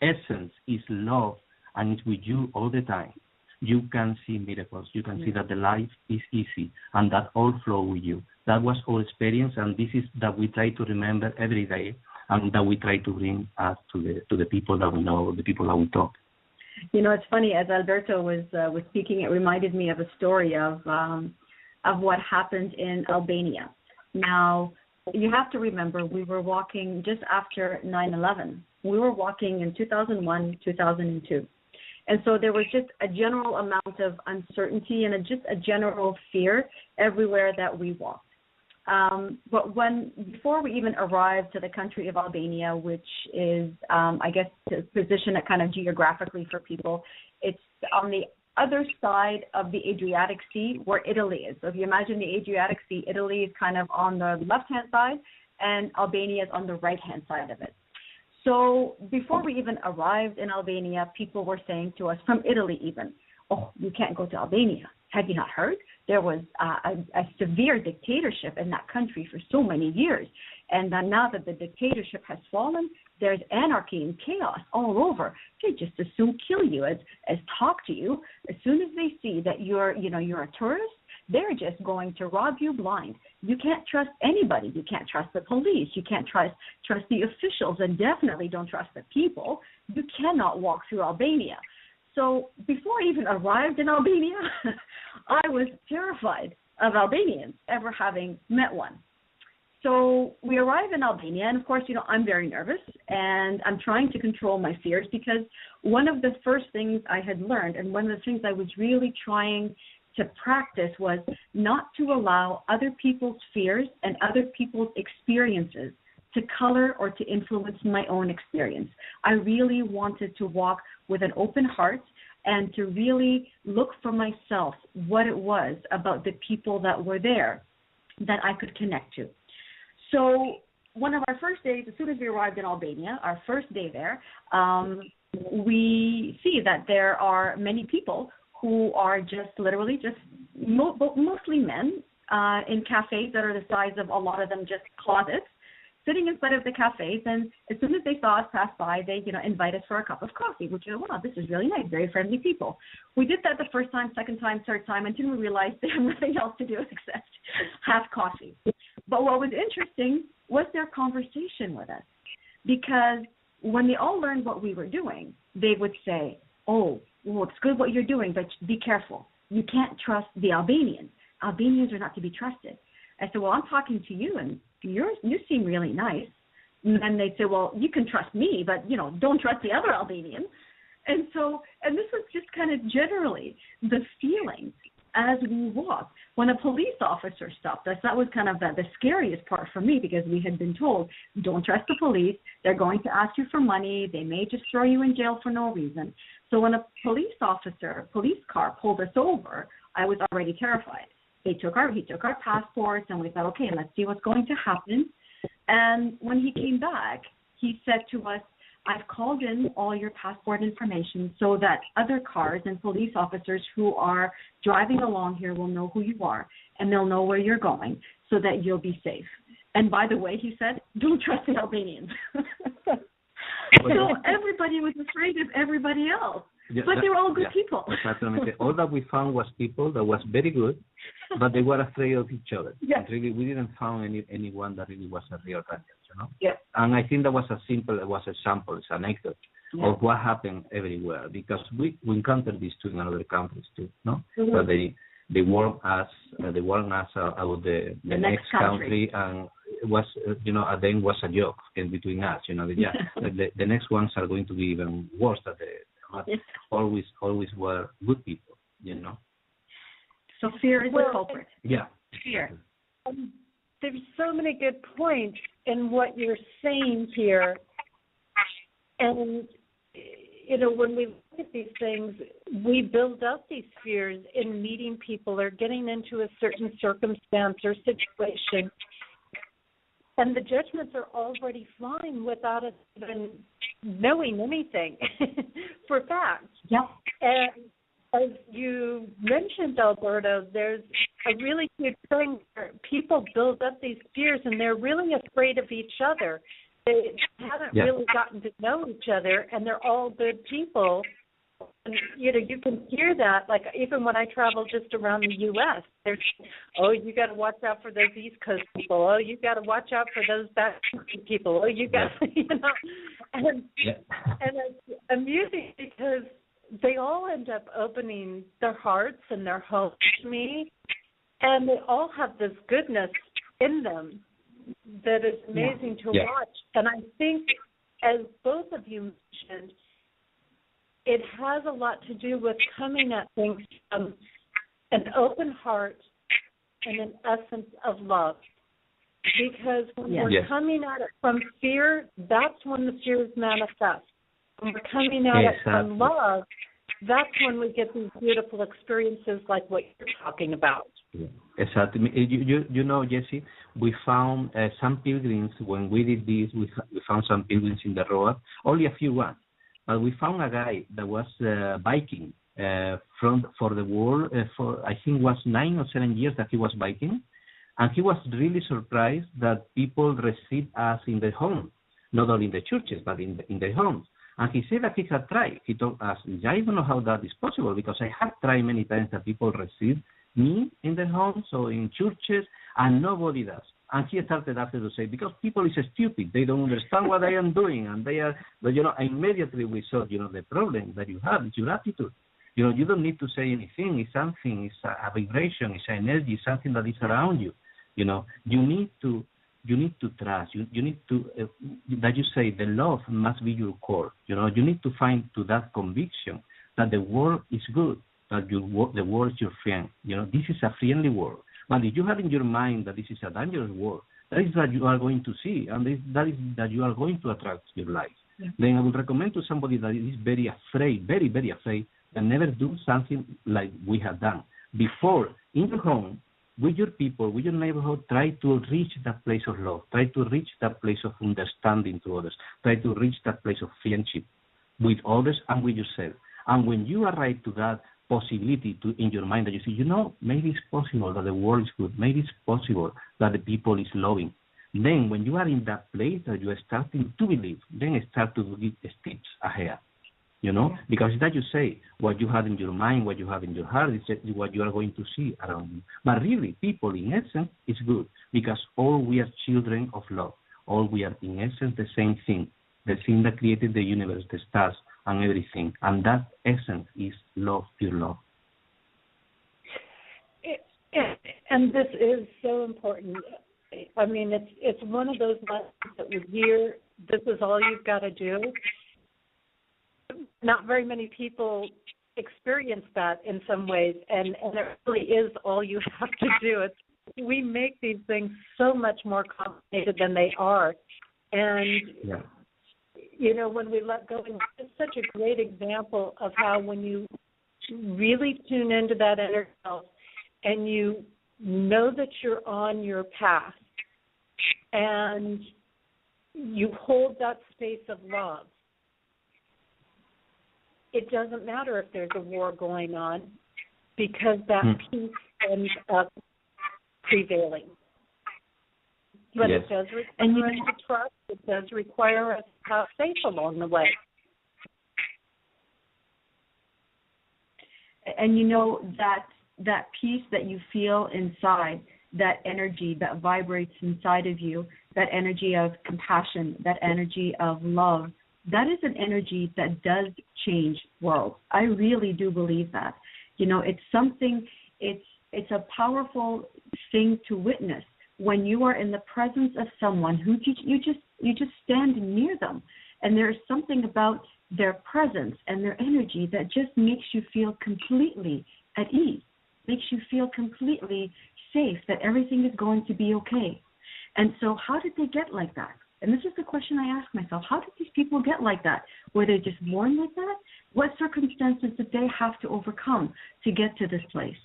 essence is love, and it's with you all the time, you can see miracles. You can see that the life is easy, and that all flow with you. That was our experience, and this is that we try to remember every day, and that we try to bring us to the people that we know, the people that we talk. It's funny, as Alberto was speaking, it reminded me of a story of what happened in Albania. Now, you have to remember, we were walking just after 9/11. We were walking in 2001, 2002. And so there was just a general amount of uncertainty and just a general fear everywhere that we walked. But before we even arrived to the country of Albania, which is, I guess, to position it kind of geographically for people, it's on the other side of the Adriatic Sea where Italy is. So if you imagine the Adriatic Sea, Italy is kind of on the left-hand side, and Albania is on the right-hand side of it. So before we even arrived in Albania, people were saying to us, from Italy even, oh, you can't go to Albania. Have you not heard? There was a severe dictatorship in that country for so many years. And now that the dictatorship has fallen, there's anarchy and chaos all over. They just as soon kill you as talk to you. As soon as they see that you're a tourist, they're just going to rob you blind. You can't trust anybody. You can't trust the police. You can't trust the officials, and definitely don't trust the people. You cannot walk through Albania. So before I even arrived in Albania, I was terrified of Albanians, ever having met one. So we arrive in Albania, and of course, I'm very nervous, and I'm trying to control my fears, because one of the first things I had learned, and one of the things I was really trying to practice, was not to allow other people's fears and other people's experiences to color or to influence my own experience. I really wanted to walk with an open heart and to really look for myself what it was about the people that were there that I could connect to. So one of our first days, as soon as we arrived in Albania, our first day there, we see that there are many people who are mostly men in cafes that are the size of, a lot of them, just closets, sitting in front of the cafes. And as soon as they saw us pass by, they invite us for a cup of coffee, which, wow, this is really nice, very friendly people. We did that the first time, second time, third time, until we realized they had nothing else to do except have coffee. But what was interesting was their conversation with us, because when they all learned what we were doing, they would say, oh, well, it's good what you're doing, but be careful. You can't trust the Albanians. Albanians are not to be trusted. I said, well, I'm talking to you, and you seem really nice. And then they'd say, well, you can trust me, but, don't trust the other Albanians. And this was just kind of generally the feeling as we walked. When a police officer stopped us, that was kind of the scariest part for me, because we had been told, don't trust the police. They're going to ask you for money. They may just throw you in jail for no reason. So when a police car pulled us over, I was already terrified. He took our passports, and we thought, okay, let's see what's going to happen. And when he came back, he said to us, I've called in all your passport information so that other cars and police officers who are driving along here will know who you are, and they'll know where you're going, so that you'll be safe. And by the way, he said, don't trust the Albanians. So everybody was afraid of everybody else. But they were all good people. Exactly. All that we found was people that was very good, but they were afraid of each other. Yes. Really, we didn't find anyone that really was a real Daniel, Yes. And I think that was a sample, it's an anecdote of what happened everywhere, because we encountered these two in other countries too, no? Mm-hmm. So they warned us about the next country, and it was then was a joke in between us, the next ones are going to be even worse than always were good people, So fear is the culprit. Yeah. Fear. There's so many good points in what you're saying here. And, when we look at these things, we build up these fears in meeting people or getting into a certain circumstance or situation. And the judgments are already flying without us even knowing anything for fact. Yeah. And as you mentioned, Alberto, there's a really huge thing where people build up these fears and they're really afraid of each other. They haven't really gotten to know each other, and they're all good people. And, you can hear that, like, even when I travel just around the U.S., there's, you got to watch out for those East Coast people. Oh, you got to watch out for those back people. Oh, you got, And it's amusing because they all end up opening their hearts and their homes to me, and they all have this goodness in them that is amazing to watch. And I think, as both of you mentioned, it has a lot to do with coming at things from an open heart and an essence of love. Because when we're coming at it from fear, that's when the fears manifest. When we're coming at it from love, that's when we get these beautiful experiences like what you're talking about. Yeah, exactly. Jesse, we found some pilgrims when we did this. We found some pilgrims in the road, only a few ones, but we found a guy that was biking for the world for I think was 9 or 7 years that he was biking, and he was really surprised that people received us in their home, not only in the churches but in their homes. And he said that he had tried. He told us, I don't know how that is possible, because I have tried many times that people receive me in their homes or in churches, and nobody does. And he started after to say, because people is stupid, they don't understand what I am doing, and they are, but immediately we saw, the problem that you have is your attitude. You don't need to say anything. It's something, it's a vibration, it's an energy, it's something that is around you. You need to trust. You need to, that you say, the love must be your core. You need to find to that conviction that the world is good, that the world is your friend. This is a friendly world. But if you have in your mind that this is a dangerous world, that is that you are going to see, and that is that you are going to attract your life. Yeah. Then I would recommend to somebody that is very afraid, very, very afraid, that never do something like we have done. Before, in your home, with your people, with your neighborhood, try to reach that place of love. Try to reach that place of understanding to others. Try to reach that place of friendship with others and with yourself. And when you arrive to that possibility in your mind that you see, maybe it's possible that the world is good. Maybe it's possible that the people is loving. Then when you are in that place that you are starting to believe, then start to give steps ahead. Because that you say, what you have in your mind, what you have in your heart, is what you are going to see around you. But really, people, in essence, is good, because all we are children of love. All we are, in essence, the same thing, the thing that created the universe, the stars, and everything. And that essence is love, pure love. And this is so important. I mean, it's one of those lessons that we hear, this is all you've got to do. Not very many people experience that in some ways, and it really is all you have to do. We make these things so much more complicated than they are. And, when we let go, and it's such a great example of how when you really tune into that inner self and you know that you're on your path and you hold that space of love, it doesn't matter if there's a war going on, because that peace ends up prevailing. But it does require us to trust. It does require us to have faith along the way. And you know that peace that you feel inside, that energy that vibrates inside of you, that energy of compassion, that energy of love, that is an energy that does change worlds. I really do believe that. You know, it's something, it's a powerful thing to witness when you are in the presence of someone who you just stand near them, and there's something about their presence and their energy that just makes you feel completely at ease, makes you feel completely safe, that everything is going to be okay. And so how did they get like that? And this is the question I ask myself. How did these people get like that? Were they just born like that? What circumstances did they have to overcome to get to this place?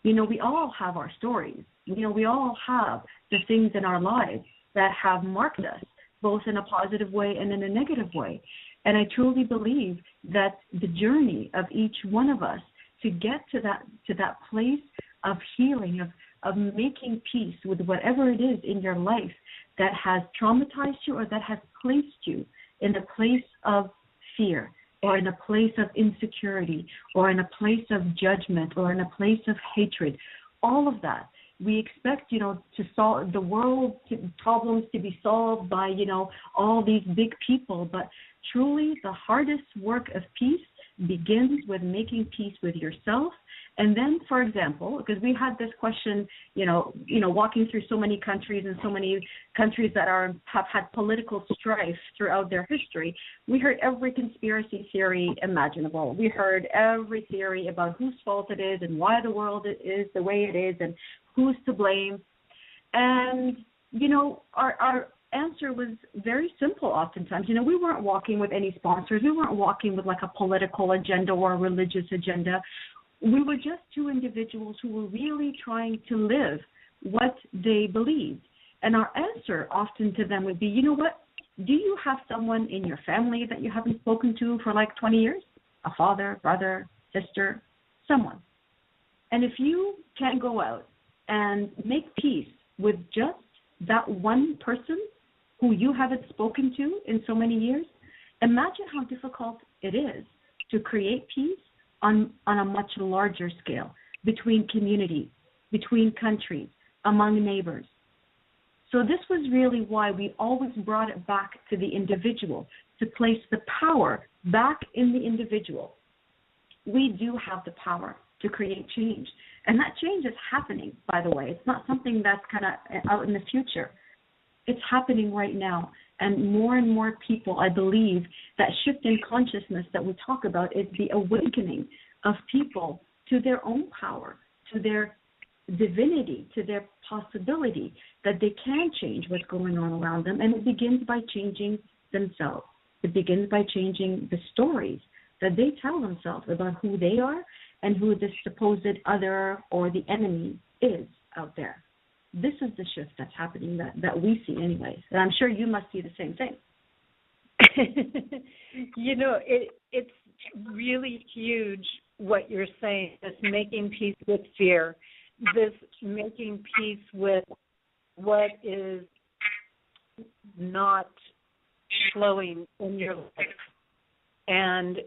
You know, we all have our stories. You know, we all have the things in our lives that have marked us, both in a positive way and in a negative way. And I truly believe that the journey of each one of us to get to that place of healing, of making peace with whatever it is in your life that has traumatized you or that has placed you in a place of fear or in a place of insecurity or in a place of judgment or in a place of hatred, all of that. We expect, you know, to solve the world problems to be solved by, you know, all these big people. But truly, the hardest work of peace begins with making peace with yourself. And then, for example, because we had this question, you know, walking through so many countries and so many countries that have had political strife throughout their history, we heard every conspiracy theory imaginable. We heard every theory about whose fault it is and why the world is the way it is and who's to blame. And, you know, our answer was very simple oftentimes. You know, we weren't walking with any sponsors. We weren't walking with like a political agenda or a religious agenda. We were just two individuals who were really trying to live what they believed. And our answer often to them would be, you know what, do you have someone in your family that you haven't spoken to for like 20 years? A father, brother, sister, someone. And if you can't go out and make peace with just that one person who you haven't spoken to in so many years, imagine how difficult it is to create peace on a much larger scale, between communities, between countries, among neighbors. So this was really why we always brought it back to the individual, to place the power back in the individual. We do have the power to create change. And that change is happening, by the way. It's not something that's kind of out in the future. It's happening right now. And more people, I believe, that shift in consciousness that we talk about is the awakening of people to their own power, to their divinity, to their possibility that they can change what's going on around them. And it begins by changing themselves. It begins by changing the stories that they tell themselves about who they are and who the supposed other or the enemy is out there. This is the shift that's happening that we see anyways. And I'm sure you must see the same thing. You know, it's really huge what you're saying, this making peace with fear, this making peace with what is not flowing in your life. And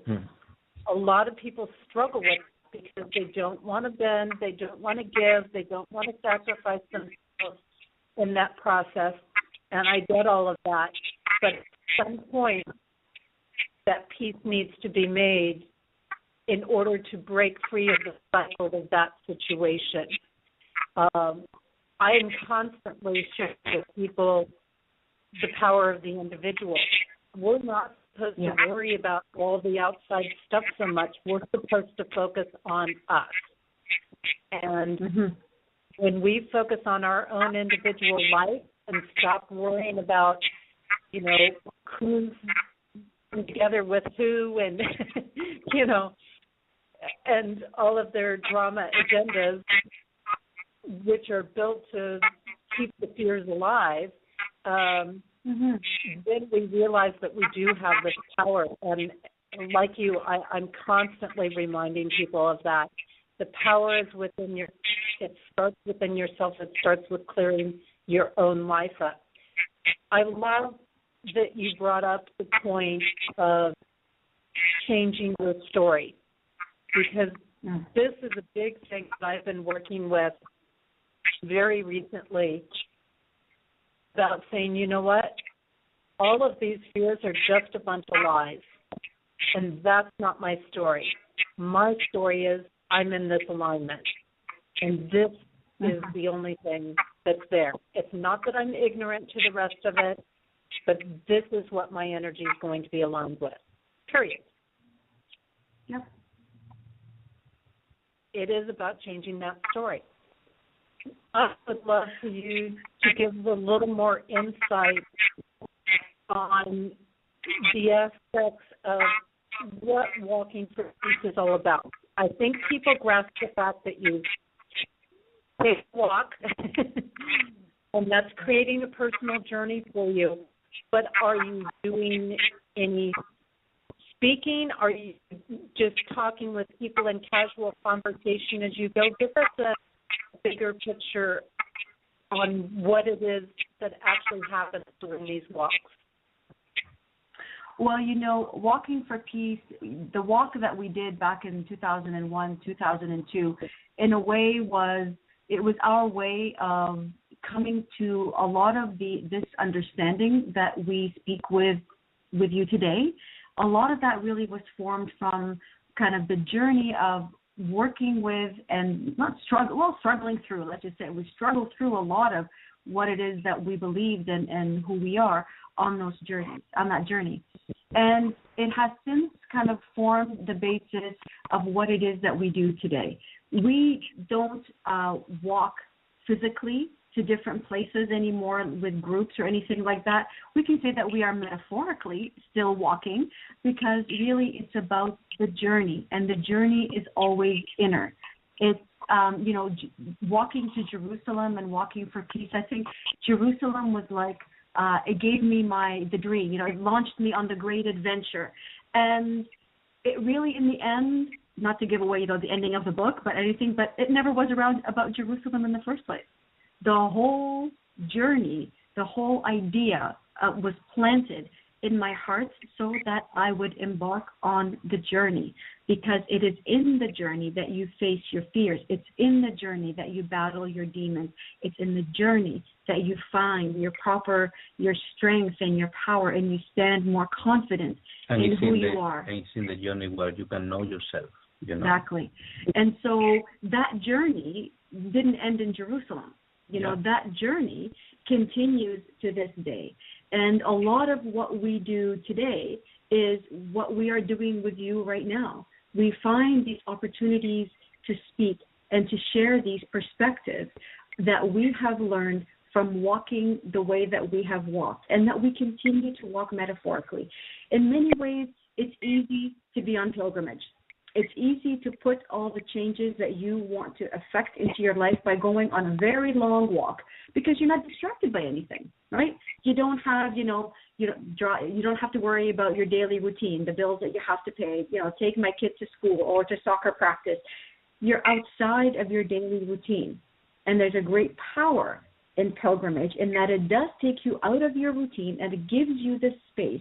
a lot of people struggle with it because they don't want to bend, they don't want to give, they don't want to sacrifice themselves in that process. And I get all of that. But at some point, that peace needs to be made in order to break free of the cycle of that situation. I am constantly sharing with people the power of the individual. We're not supposed to worry about all the outside stuff so much. We're supposed to focus on us. And when we focus on our own individual life and stop worrying about, you know, who's together with who and, you know, and all of their drama agendas, which are built to keep the fears alive, then we realize that we do have this power. And like you, I'm constantly reminding people of that. The power is within it starts within yourself. It starts with clearing your own life up. I love that you brought up the point of changing your story, because This is a big thing that I've been working with very recently about saying, you know what, all of these fears are just a bunch of lies, and that's not my story. My story is I'm in this alignment, and this is the only thing that's there. It's not that I'm ignorant to the rest of it, but this is what my energy is going to be aligned with, period. Yep. It is about changing that story. I would love for you to give a little more insight on the aspects of what Walking for Peace is all about. I think people grasp the fact that you take a walk, and that's creating a personal journey for you. But are you doing any speaking? Are you just talking with people in casual conversation as you go? Give us a bigger picture on what it is that actually happens during these walks. Well, you know, Walking for Peace, the walk that we did back in 2001, 2002, in a way was our way of coming to a lot of this understanding that we speak with you today. A lot of that really was formed from kind of the journey of working with and struggling through, let's just say. We struggled through a lot of what it is that we believed and who we are on that journey. And it has since kind of formed the basis of what it is that we do today. We don't walk physically to different places anymore with groups or anything like that. We can say that we are metaphorically still walking, because really it's about the journey, and the journey is always inner. It's walking to Jerusalem and Walking for Peace. I think Jerusalem was like it gave me the dream. It launched me on the great adventure, and it really, in the end, not to give away the ending of the book, but it never was about Jerusalem in the first place. The whole journey, the whole idea was planted in my heart so that I would embark on the journey, because it is in the journey that you face your fears. It's in the journey that you battle your demons. It's in the journey that you find your strength and your power, and you stand more confident in who you are. And it's in the journey where you can know yourself. Exactly. And so that journey didn't end in Jerusalem. That journey continues to this day. And a lot of what we do today is what we are doing with you right now. We find these opportunities to speak and to share these perspectives that we have learned from walking the way that we have walked, and that we continue to walk metaphorically. In many ways, it's easy to be on pilgrimage. It's easy to put all the changes that you want to affect into your life by going on a very long walk, because you're not distracted by anything, right? You don't have, you don't have to worry about your daily routine, the bills that you have to pay, take my kid to school or to soccer practice. You're outside of your daily routine. And there's a great power in pilgrimage in that it does take you out of your routine, and it gives you the space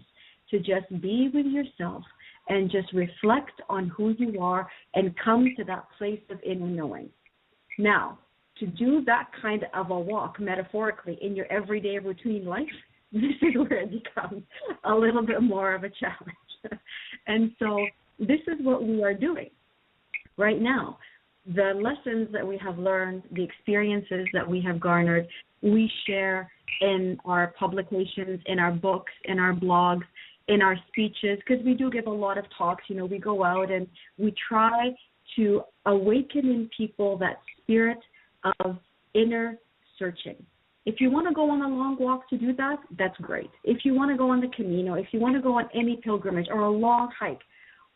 to just be with yourself and just reflect on who you are and come to that place of inner knowing. Now, to do that kind of a walk metaphorically in your everyday routine life, this is where it becomes a little bit more of a challenge. And so this is what we are doing right now. The lessons that we have learned, the experiences that we have garnered, we share in our publications, in our books, in our blogs, in our speeches, because we do give a lot of talks. We go out and we try to awaken in people that spirit of inner searching. If you want to go on a long walk to do that, that's great. If you want to go on the Camino, if you want to go on any pilgrimage or a long hike,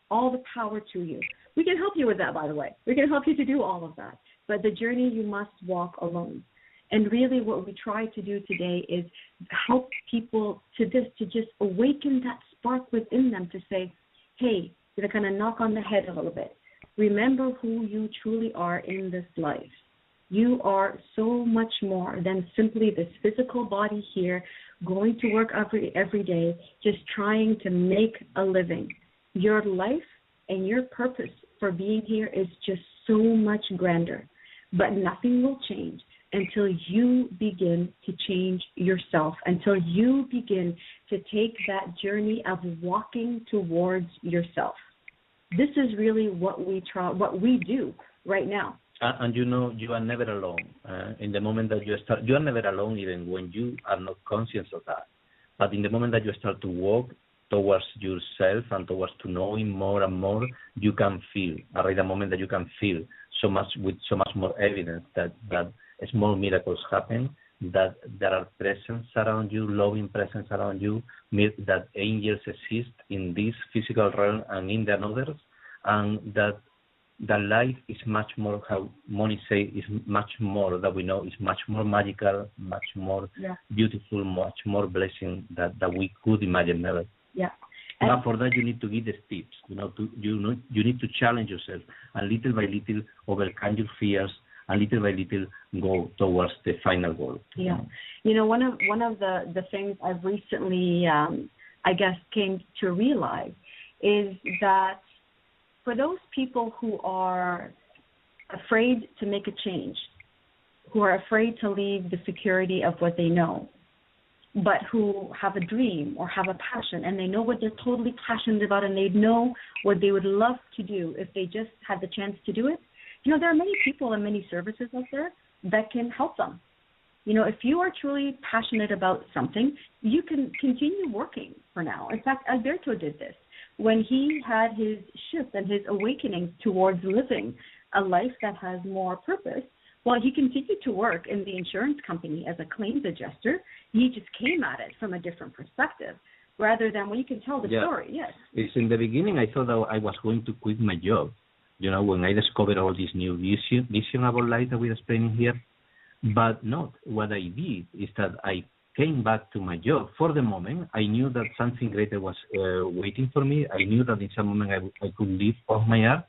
all the power to you. We can help you with that, by the way. We can help you to do all of that. But the journey you must walk alone. And really what we try to do today is help people to just awaken that spark within them to say, hey, to kind of knock on the head a little bit. Remember who you truly are in this life. You are so much more than simply this physical body here, going to work every day, just trying to make a living. Your life and your purpose for being here is just so much grander. But nothing will change until you begin to change yourself, until you begin to take that journey of walking towards yourself. This is really what we do right now. And you are never alone. In the moment that you start, you are never alone even when you are not conscious of that. But in the moment that you start to walk towards yourself and towards to knowing more and more, you can feel, right, the moment that you can feel so much with so much more evidence that small miracles happen, that there are presence around you, loving presence around you, that angels exist in this physical realm and in the others, and that the life is much more, how Mony say, is much more that we know is much more magical, much more beautiful, much more blessing that we could imagine never. Yeah. But for that, you need to give the steps. You need to challenge yourself, and little by little overcome your fears, and little by little go towards the final goal. Yeah. One of the things I've recently, I guess, came to realize is that for those people who are afraid to make a change, who are afraid to leave the security of what they know, but who have a dream or have a passion and they know what they're totally passionate about and they know what they would love to do if they just had the chance to do it, there are many people and many services out there that can help them. If you are truly passionate about something, you can continue working for now. In fact, Alberto did this. When he had his shift and his awakening towards living a life that has more purpose, well, he continued to work in the insurance company as a claims adjuster. He just came at it from a different perspective, rather than when you can tell the story. Yes. It's in the beginning, I thought that I was going to quit my job. When I discovered all this new vision about life that we're explaining here. But not. What I did is that I came back to my job. For the moment, I knew that something greater was waiting for me. I knew that in some moment I could live off my art.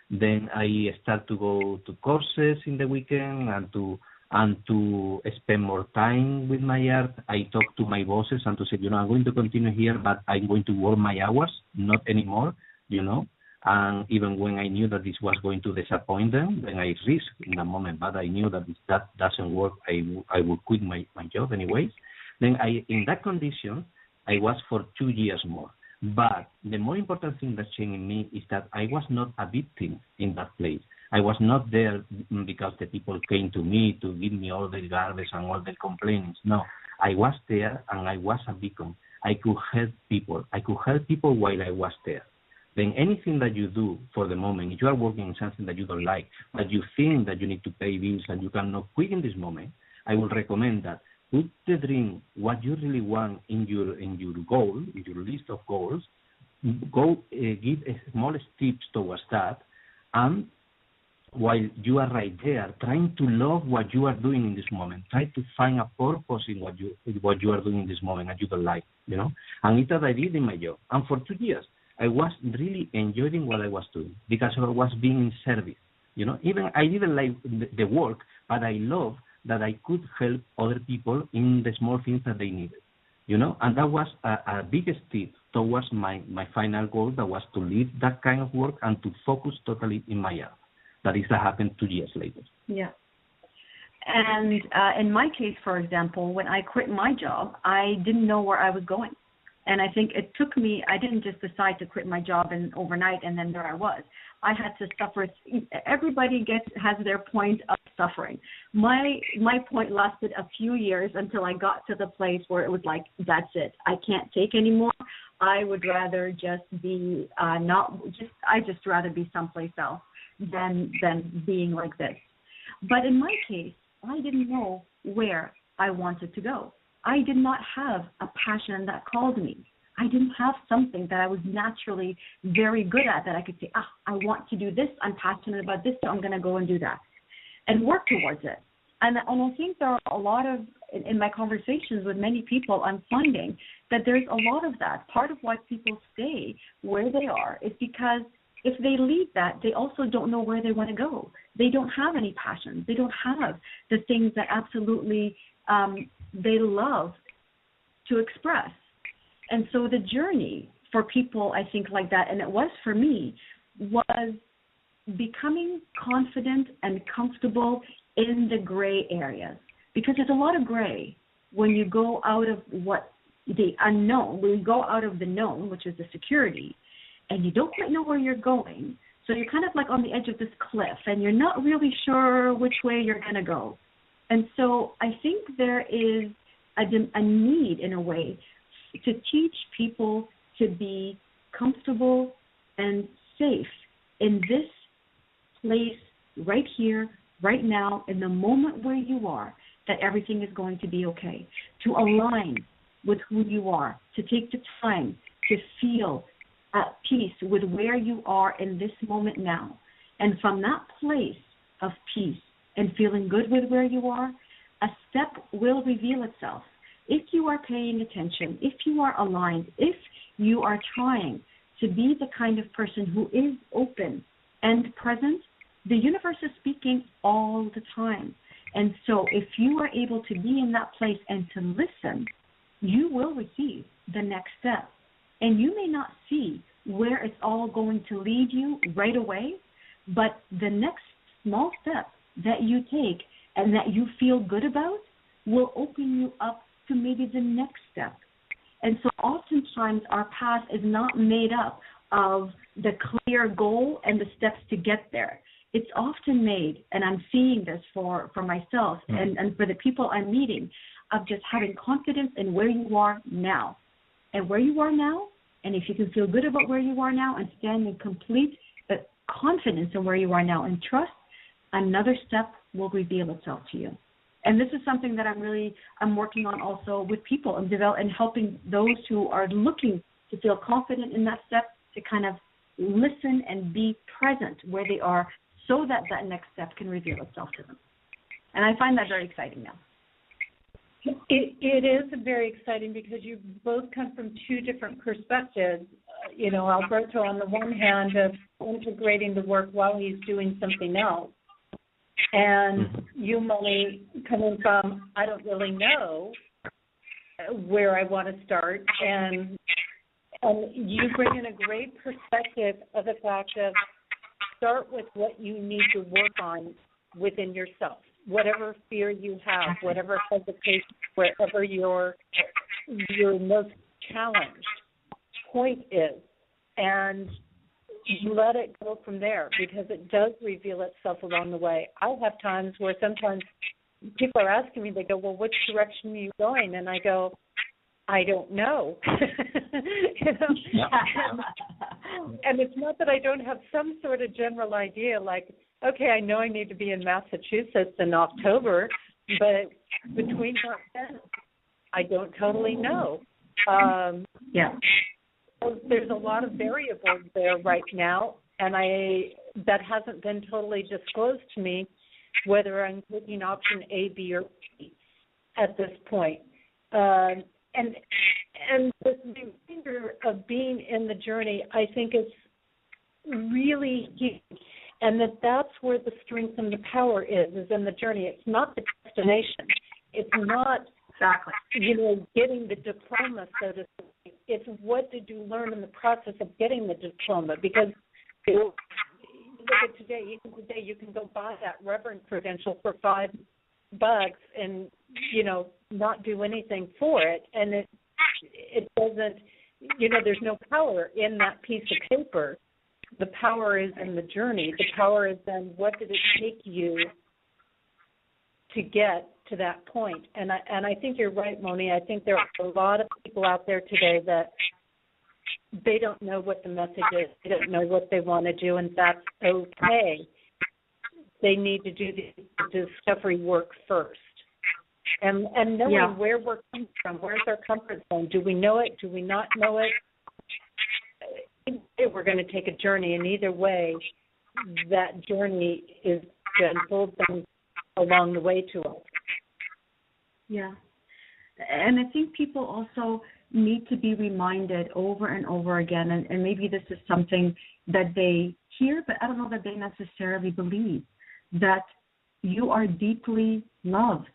Then I started to go to courses in the weekend and to spend more time with my art. I talked to my bosses and to say, I'm going to continue here, but I'm going to work my hours, not anymore, And even when I knew that this was going to disappoint them, then I risked in that moment. But I knew that if that doesn't work, I would quit my job anyways. Then in that condition, I was for 2 years more. But the more important thing that changed in me is that I was not a victim in that place. I was not there because the people came to me to give me all the garbage and all the complaints. No, I was there and I was a beacon. I could help people. I could help people while I was there. Then anything that you do for the moment, if you are working on something that you don't like, but you think that you need to pay bills and you cannot quit in this moment, I would recommend that put the dream, what you really want in your goal, in your list of goals, go give small steps towards that, and while you are right there, trying to love what you are doing in this moment, try to find a purpose in what you are doing in this moment and you don't like, And it's what I did in my job. And for 2 years, I was really enjoying what I was doing because I was being in service. Even I didn't like the work, but I love that I could help other people in the small things that they needed. And that was a big step towards my final goal, that was to leave that kind of work and to focus totally in my art. That is that happened 2 years later. Yeah. And in my case, for example, when I quit my job, I didn't know where I was going. And I think it took me, I didn't just decide to quit my job overnight and then there I was. I had to suffer. Everybody has their point of suffering. My point lasted a few years until I got to the place where it was like, that's it. I can't take anymore. I would rather just be I'd just rather be someplace else than being like this. But in my case, I didn't know where I wanted to go. I did not have a passion that called me. I didn't have something that I was naturally very good at that I could say, I want to do this, I'm passionate about this, so I'm going to go and do that and work towards it. And I think there are a lot of, in my conversations with many people, I'm finding that there's a lot of that. Part of why people stay where they are is because if they leave that, they also don't know where they want to go. They don't have any passion. They don't have the things that absolutely they love to express. And so the journey for people, I think, like that, and it was for me, was becoming confident and comfortable in the gray areas, because there's a lot of gray when you go out of what the unknown, when you go out of the known, which is the security, and you don't quite know where you're going. So you're kind of like on the edge of this cliff, and you're not really sure which way you're going to go. And so I think there is a need, in a way, to teach people to be comfortable and safe in this place right here, right now, in the moment where you are, that everything is going to be okay, to align with who you are, to take the time to feel at peace with where you are in this moment now. And from that place of peace and feeling good with where you are, a step will reveal itself. If you are paying attention, if you are aligned, if you are trying to be the kind of person who is open and present, the universe is speaking all the time. And so if you are able to be in that place and to listen, you will receive the next step. And you may not see where it's all going to lead you right away, but the next small step that you take and that you feel good about will open you up to maybe the next step. And so oftentimes our path is not made up of the clear goal and the steps to get there. It's often made, and I'm seeing this for myself and for the people I'm meeting, of just having confidence in where you are now. And where you are now, and if you can feel good about where you are now and stand in complete confidence in where you are now and trust, another step will reveal itself to you. And this is something that I'm working on also with people and helping those who are looking to feel confident in that step to kind of listen and be present where they are so that that next step can reveal itself to them. And I find that very exciting now. It is very exciting because you both come from two different perspectives. Alberto, on the one hand, of integrating the work while he's doing something else. And you, Mony, coming from, I don't really know where I want to start. And you bring in a great perspective of the fact of start with what you need to work on within yourself. Whatever fear you have, whatever hesitation, wherever your most challenged point is, and let it go from there, because it does reveal itself along the way. I have times where sometimes people are asking me, they go, well, which direction are you going? And I go, I don't know. And it's not that I don't have some sort of general idea, like, okay, I know I need to be in Massachusetts in October, but between now and then, I don't totally know. There's a lot of variables there right now, and that hasn't been totally disclosed to me whether I'm taking option A, B, or C at this point. And the remainder of being in the journey, I think, is really huge. And that's where the strength and the power is in the journey. It's not the destination. It's not, getting the diploma, so to speak. It's what did you learn in the process of getting the diploma? Because look at today, even today, you can go buy that Reverend credential for $5 and, not do anything for it. And it doesn't, there's no power in that piece of paper. The power is in the journey. The power is in what did it take you to get to that point. And I think you're right, Mony. I think there are a lot of people out there today that they don't know what the message is. They don't know what they want to do, and that's okay. They need to do the discovery work first. And knowing where we're coming from, where's our comfort zone? Do we know it? Do we not know it? We're going to take a journey, and either way, that journey is to unfold things along the way to us. Yeah. And I think people also need to be reminded over and over again, and maybe this is something that they hear, but I don't know that they necessarily believe, that you are deeply loved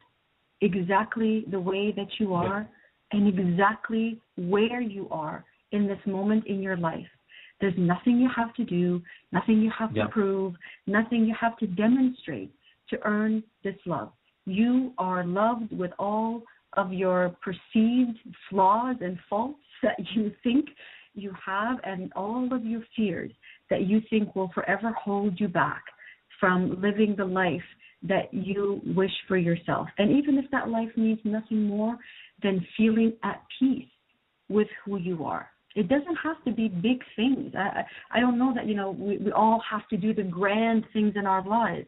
exactly the way that you are and exactly where you are in this moment in your life. There's nothing you have to do, nothing you have to prove, nothing you have to demonstrate to earn this love. You are loved with all of your perceived flaws and faults that you think you have, and all of your fears that you think will forever hold you back from living the life that you wish for yourself. And even if that life means nothing more than feeling at peace with who you are. It doesn't have to be big things. I don't know that, we all have to do the grand things in our lives,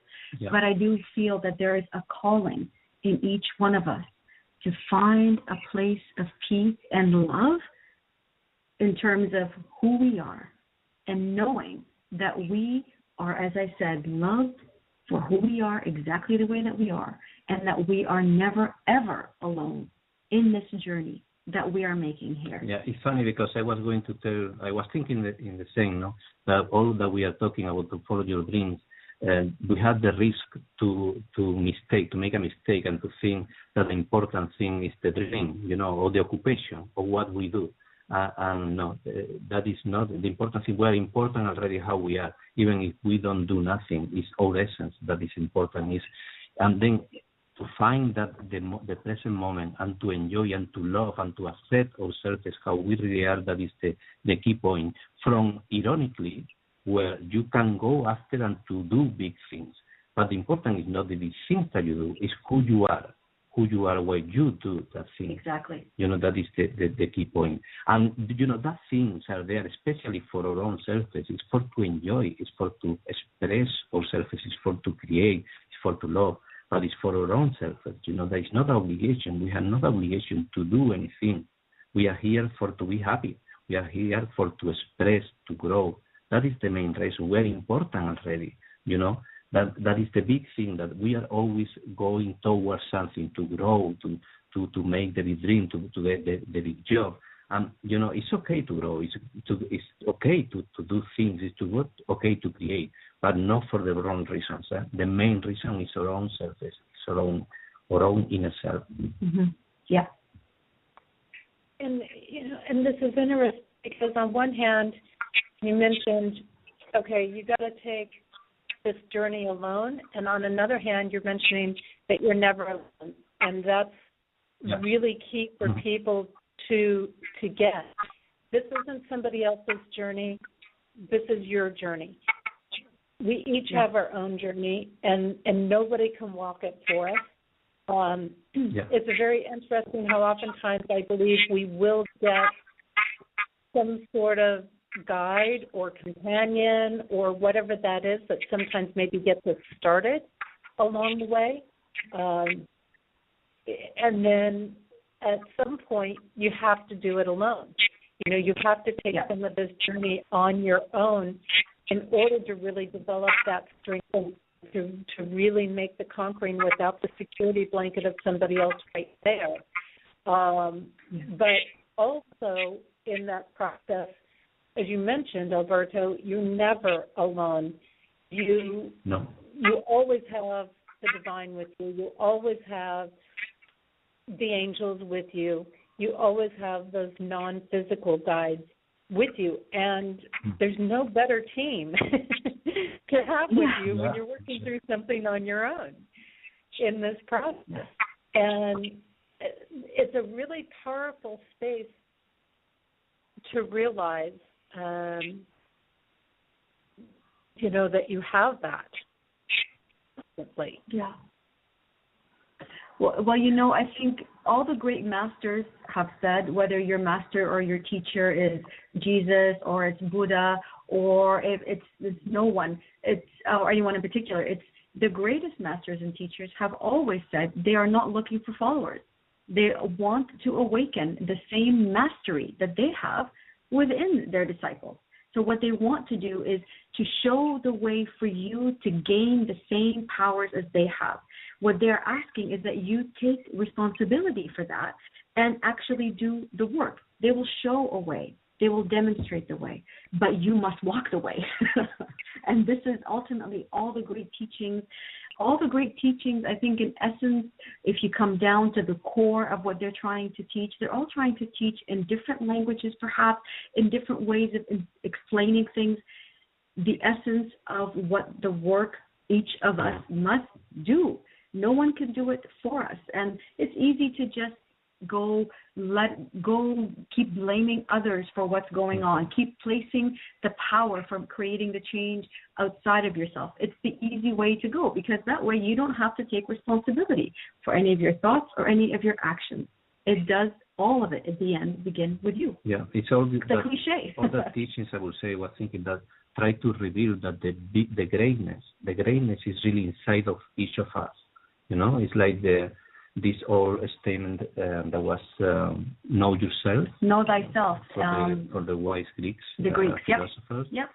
but I do feel that there is a calling in each one of us to find a place of peace and love in terms of who we are, and knowing that we are, as I said, loved for who we are, exactly the way that we are, and that we are never, ever alone in this journey that we are making here. Yeah, it's funny because I was thinking in the same, that all that we are talking about, to follow your dreams, we have the risk to make a mistake, and to think that the important thing is the dream, or the occupation, or what we do. And no, that is not the important thing. We are important already how we are. Even if we don't do nothing, it's our essence that is important. And then to find that the present moment, and to enjoy and to love and to accept ourselves as how we really are, that is the key point. From, ironically, where you can go after and to do big things. But the important is not the big things that you do, it's who you are when you do that thing. Exactly. That is the key point. And, that things are there, especially for our own selves. It's for to enjoy, it's for to express ourselves, it's for to create, it's for to love, but it's for our own selves. There is not obligation. We have no obligation to do anything. We are here for to be happy. We are here for to express, to grow. That is the main reason. We are important already, That is the big thing, that we are always going towards something, to grow, to make the big dream, to get the big job. And, it's okay to grow. It's okay to do things. It's okay to create, but not for the wrong reasons. The main reason is our own self, it's our own inner self. Mm-hmm. Yeah. And, and this is interesting because on one hand, you mentioned, okay, you got to take this journey alone, and on another hand, you're mentioning that you're never alone, and that's really key for people to get. This isn't somebody else's journey. This is your journey. We each have our own journey, and nobody can walk it for us. It's very interesting how oftentimes I believe we will get some sort of guide or companion or whatever that is that sometimes maybe gets us started along the way. And then at some point you have to do it alone. You have to take some of this journey on your own in order to really develop that strength to really make the conquering without the security blanket of somebody else right there. But also in that process, as you mentioned, Alberto, you're never alone. You always have the divine with you. You always have the angels with you. You always have those non-physical guides with you. And there's no better team to have with you when you're working through something on your own in this process. And it's a really powerful space to realize that you have that. Yeah. Well, I think all the great masters have said, whether your master or your teacher is Jesus or it's Buddha or if it's no one, or anyone in particular, it's the greatest masters and teachers have always said they are not looking for followers. They want to awaken the same mastery that they have within their disciples. So what they want to do is to show the way for you to gain the same powers as they have. What they're asking is that you take responsibility for that and actually do the work. They will show a way. They will demonstrate the way, but you must walk the way. And this is ultimately all the great teachings all the great teachings, I think in essence, if you come down to the core of what they're trying to teach, they're all trying to teach in different languages, perhaps in different ways of explaining things, the essence of what the work each of us must do. No one can do it for us. And it's easy to just keep blaming others for what's going on, keep placing the power from creating the change outside of yourself. It's the easy way to go, because that way you don't have to take responsibility for any of your thoughts or any of your actions. It does, all of it at the end, begin with you. Yeah, it's all the cliche. All the teachings, I would say, was thinking that try to reveal that the greatness is really inside of each of us. It's like this old statement that was know yourself. Know thyself. For the wise Greeks, the Greeks, philosophers. Yep.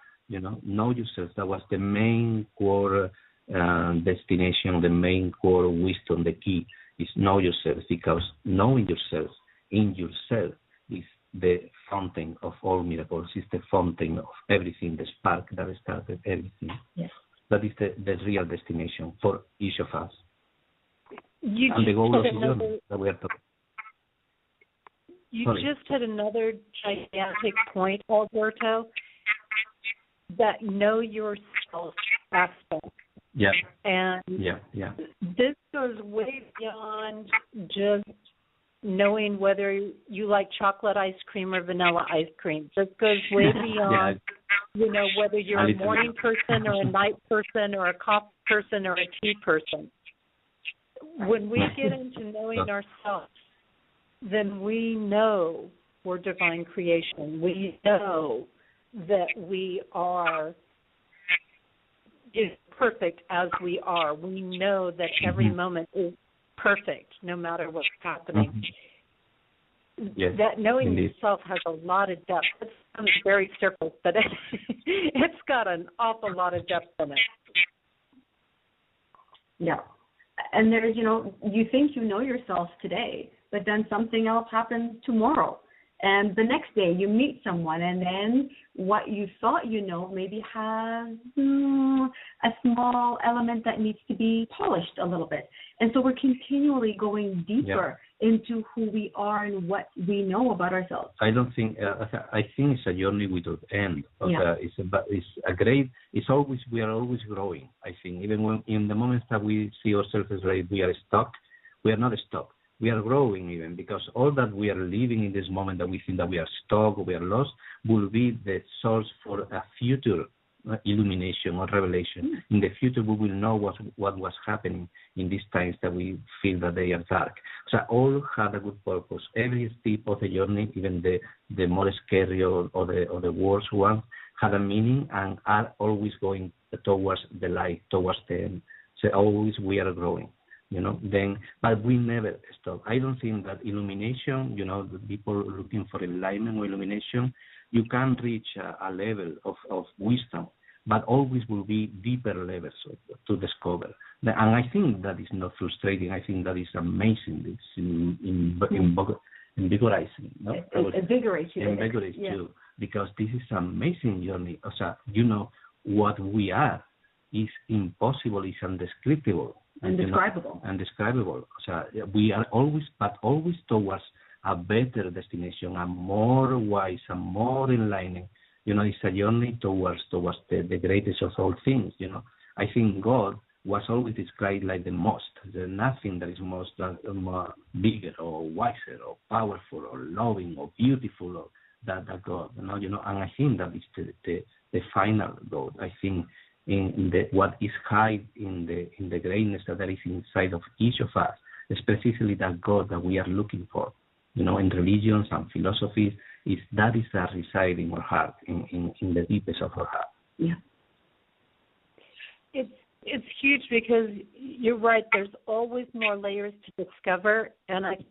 Know yourself. That was the main core destination, the main core wisdom. The key is know yourself, because knowing yourself in yourself is the fountain of all miracles. Is the fountain of everything, the spark that started everything. Yes. That is the real destination for each of us. And the goal of the journey that we are talking. You just hit another gigantic point, Alberto, that know yourself aspect. Yeah. And this goes way beyond just knowing whether you like chocolate ice cream or vanilla ice cream. This goes way beyond, whether you're a morning person or a night person or a coffee person or a tea person. When we get into knowing ourselves, then we know we're divine creation. We know that we are perfect as we are. We know that every moment is perfect, no matter what's happening. Yes, that knowing indeed. yourself has a lot of depth. It sounds very surface, but it's got an awful lot of depth in it. Yeah. And there's, you think you know yourself today, but then something else happens tomorrow. And the next day you meet someone, and then what you thought you know maybe has a small element that needs to be polished a little bit. And so we're continually going deeper into who we are and what we know about ourselves. I don't think. I think it's a journey without end. We are always growing. I think even when in the moments that we see ourselves as like we are stuck, we are not stuck. We are growing even, because all that we are living in this moment that we think that we are stuck or we are lost will be the source for a future illumination or revelation. In the future, we will know what was happening in these times that we feel that they are dark. So all had a good purpose. Every step of the journey, even the more scary or the worst one, had a meaning and are always going towards the light, towards the end. So always we are growing. But we never stop. I don't think that illumination, the people looking for enlightenment or illumination, you can reach a level of wisdom, but always will be deeper levels to discover. And I think that is not frustrating. I think that is amazing. It's invigorating. No? Invigorates you. Invigorates you, because this is an amazing journey. What we are is impossible, is indescribable. Indescribable. So we are always towards a better destination, a more wise, a more enlightening. It's a journey towards the greatest of all things. I think God was always described like the most. There's nothing that is more bigger or wiser or powerful or loving or beautiful than God. And I think that is the final goal. I think in what is hid in the greatness that there is inside of each of us, specifically that God that we are looking for, in religions and philosophies, is reside in our heart, in the deepest of our heart. Yeah. It's huge, because you're right, there's always more layers to discover, and I think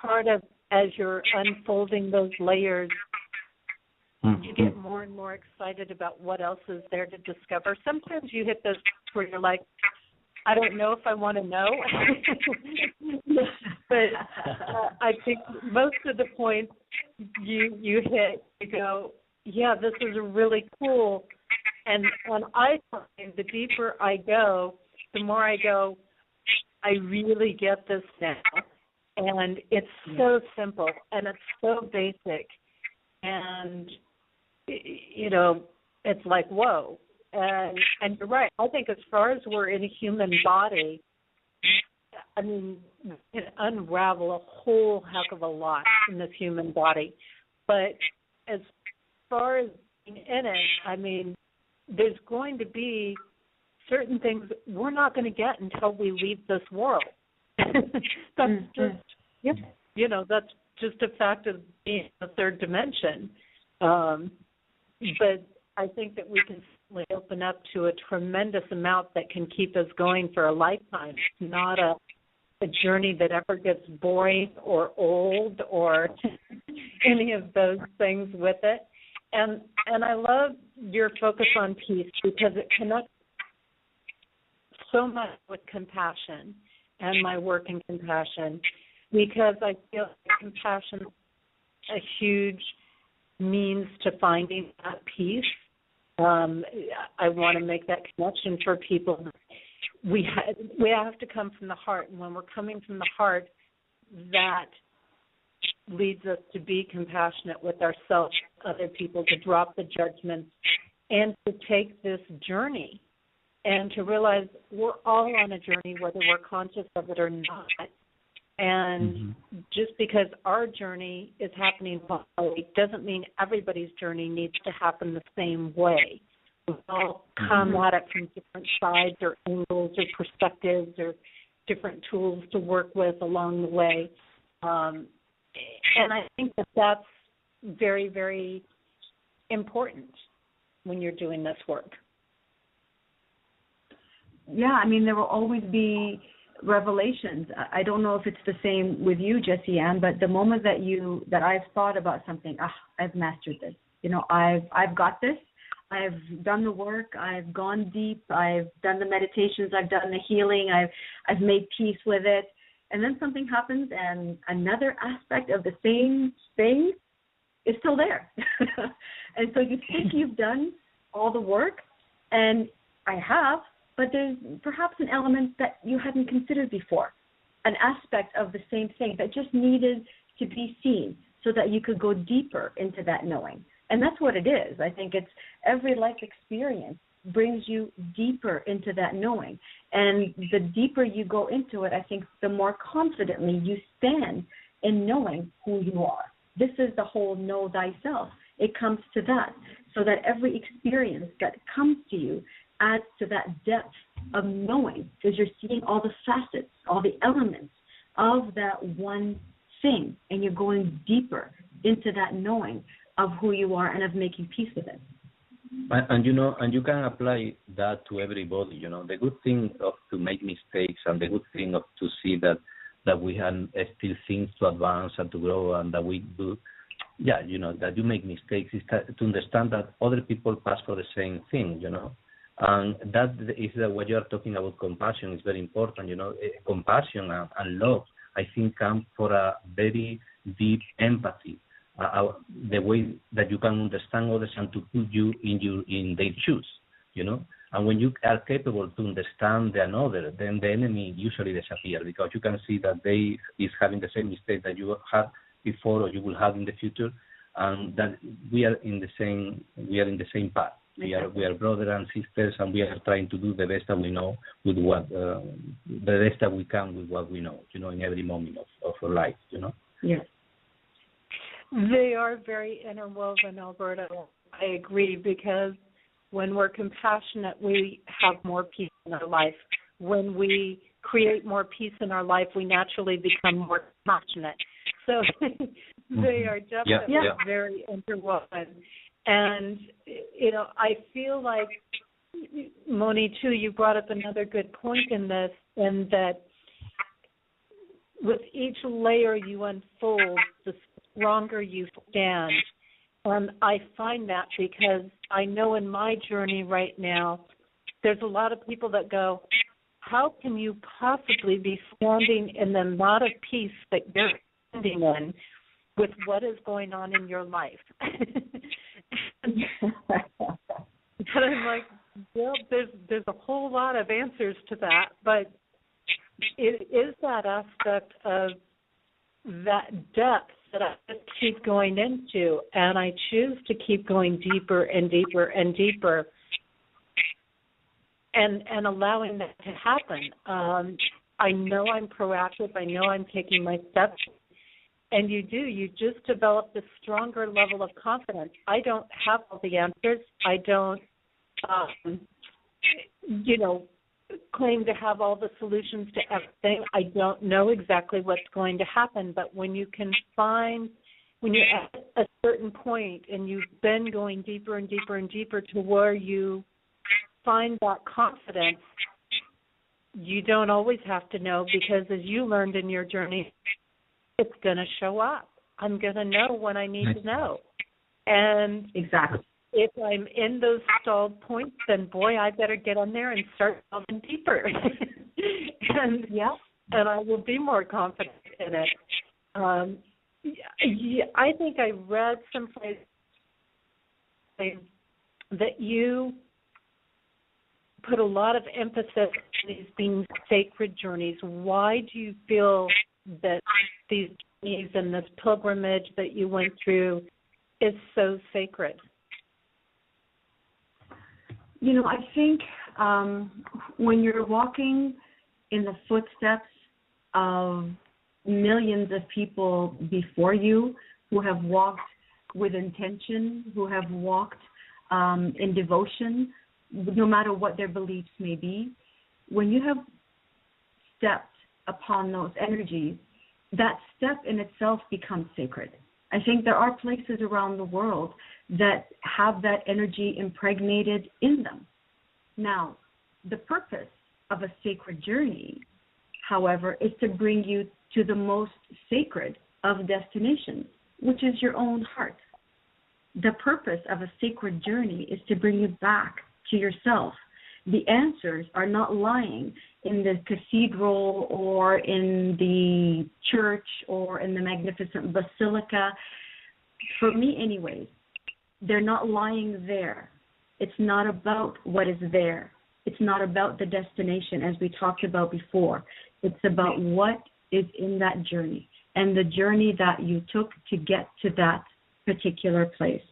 part of, as you're unfolding those layers, you get more and more excited about what else is there to discover. Sometimes you hit those where you're like, I don't know if I want to know. But I think most of the points you hit, you go, yeah, this is really cool. And I find the deeper I go, the more I go, I really get this now. And it's so simple and it's so basic. And, you know, it's like, whoa. And you're right. I think as far as we're in a human body, I mean, we can unravel a whole heck of a lot in this human body. But as far as being in it, I mean, there's going to be certain things we're not going to get until we leave this world. That's just, you know, that's just a fact of being in the third dimension. But I think that we can certainly open up to a tremendous amount that can keep us going for a lifetime. It's not a journey that ever gets boring or old or any of those things with it. And I love your focus on peace because it connects so much with compassion and my work in compassion, because I feel like compassion is a huge means to finding that peace. I want to make that connection for people. We have to come from the heart, and when we're coming from the heart, that leads us to be compassionate with ourselves, other people, to drop the judgments, and to take this journey and to realize we're all on a journey, whether we're conscious of it or not. And just because our journey is happening one way doesn't mean everybody's journey needs to happen the same way. We all come at it from different sides or angles or perspectives or different tools to work with along the way. And I think that that's very, very important when you're doing this work. Yeah, I mean, there will always be revelations. I don't know if it's the same with you, Jessie Ann, but the moment that I've thought about something, I've mastered this. You know, I've got this. I've done the work. I've gone deep. I've done the meditations. I've done the healing. I've made peace with it. And then something happens, and another aspect of the same thing is still there. And so you think you've done all the work, and I have, but there's perhaps an element that you hadn't considered before, an aspect of the same thing that just needed to be seen so that you could go deeper into that knowing. And that's what it is. I think it's every life experience brings you deeper into that knowing. And the deeper you go into it, I think the more confidently you stand in knowing who you are. This is the whole know thyself. It comes to that, so that every experience that comes to you adds to that depth of knowing, because you're seeing all the facets, all the elements of that one thing, and you're going deeper into that knowing of who you are and of making peace with it. And you know, and you can apply that to everybody. You know, the good thing of to make mistakes, and the good thing of to see that we have still things to advance and to grow, and that we do. Yeah, you know, that you make mistakes is to understand that other people pass for the same thing. You know, and that is what you are talking about. Compassion is very important. You know, compassion and love, I think, come for a very deep empathy. The way that you can understand others and to put you in their shoes, you know. And when you are capable to understand the another, then the enemy usually disappears, because you can see that they is having the same mistake that you had before or you will have in the future, and that we are in the same path. We are brothers and sisters, and we are trying to do the best that we know with what the best that we can with what we know, you know, in every moment of our life, you know. Yes. They are very interwoven, Alberto. I agree, because when we're compassionate, we have more peace in our life. When we create more peace in our life, we naturally become more compassionate. So they are definitely very interwoven. And, you know, I feel like, Mony, too, you brought up another good point in this, in that with each layer you unfold, the stronger you stand. And I find that because I know in my journey right now, there's a lot of people that go, how can you possibly be standing in the amount of peace that you're standing in with what is going on in your life? And I'm like, Well, there's a whole lot of answers to that, but it is that aspect of that depth that I just keep going into, and I choose to keep going deeper and deeper and deeper, and allowing that to happen. I know I'm proactive. I know I'm taking my steps. And you just develop this stronger level of confidence. I don't have all the answers. I don't, claim to have all the solutions to everything. I don't know exactly what's going to happen. But when you're at a certain point and you've been going deeper and deeper and deeper to where you find that confidence, you don't always have to know, because as you learned in your journey, it's going to show up. I'm going to know when I need to know. And exactly, if I'm in those stalled points, then boy, I better get on there and start delving deeper. and I will be more confident in it. I think I read someplace that you put a lot of emphasis on these being sacred journeys. Why do you feel that these journeys and this pilgrimage that you went through is so sacred? I think when you're walking in the footsteps of millions of people before you who have walked with intention, who have walked in devotion, no matter what their beliefs may be, when you have stepped upon those energies, that step in itself becomes sacred. I think there are places around the world that have that energy impregnated in them. Now, the purpose of a sacred journey, however, is to bring you to the most sacred of destinations, which is your own heart. The purpose of a sacred journey is to bring you back to yourself. The answers are not lying in the cathedral or in the church or in the magnificent basilica. For me, anyways, they're not lying there. It's not about what is there. It's not about the destination, as we talked about before. It's about what is in that journey and the journey that you took to get to that particular place.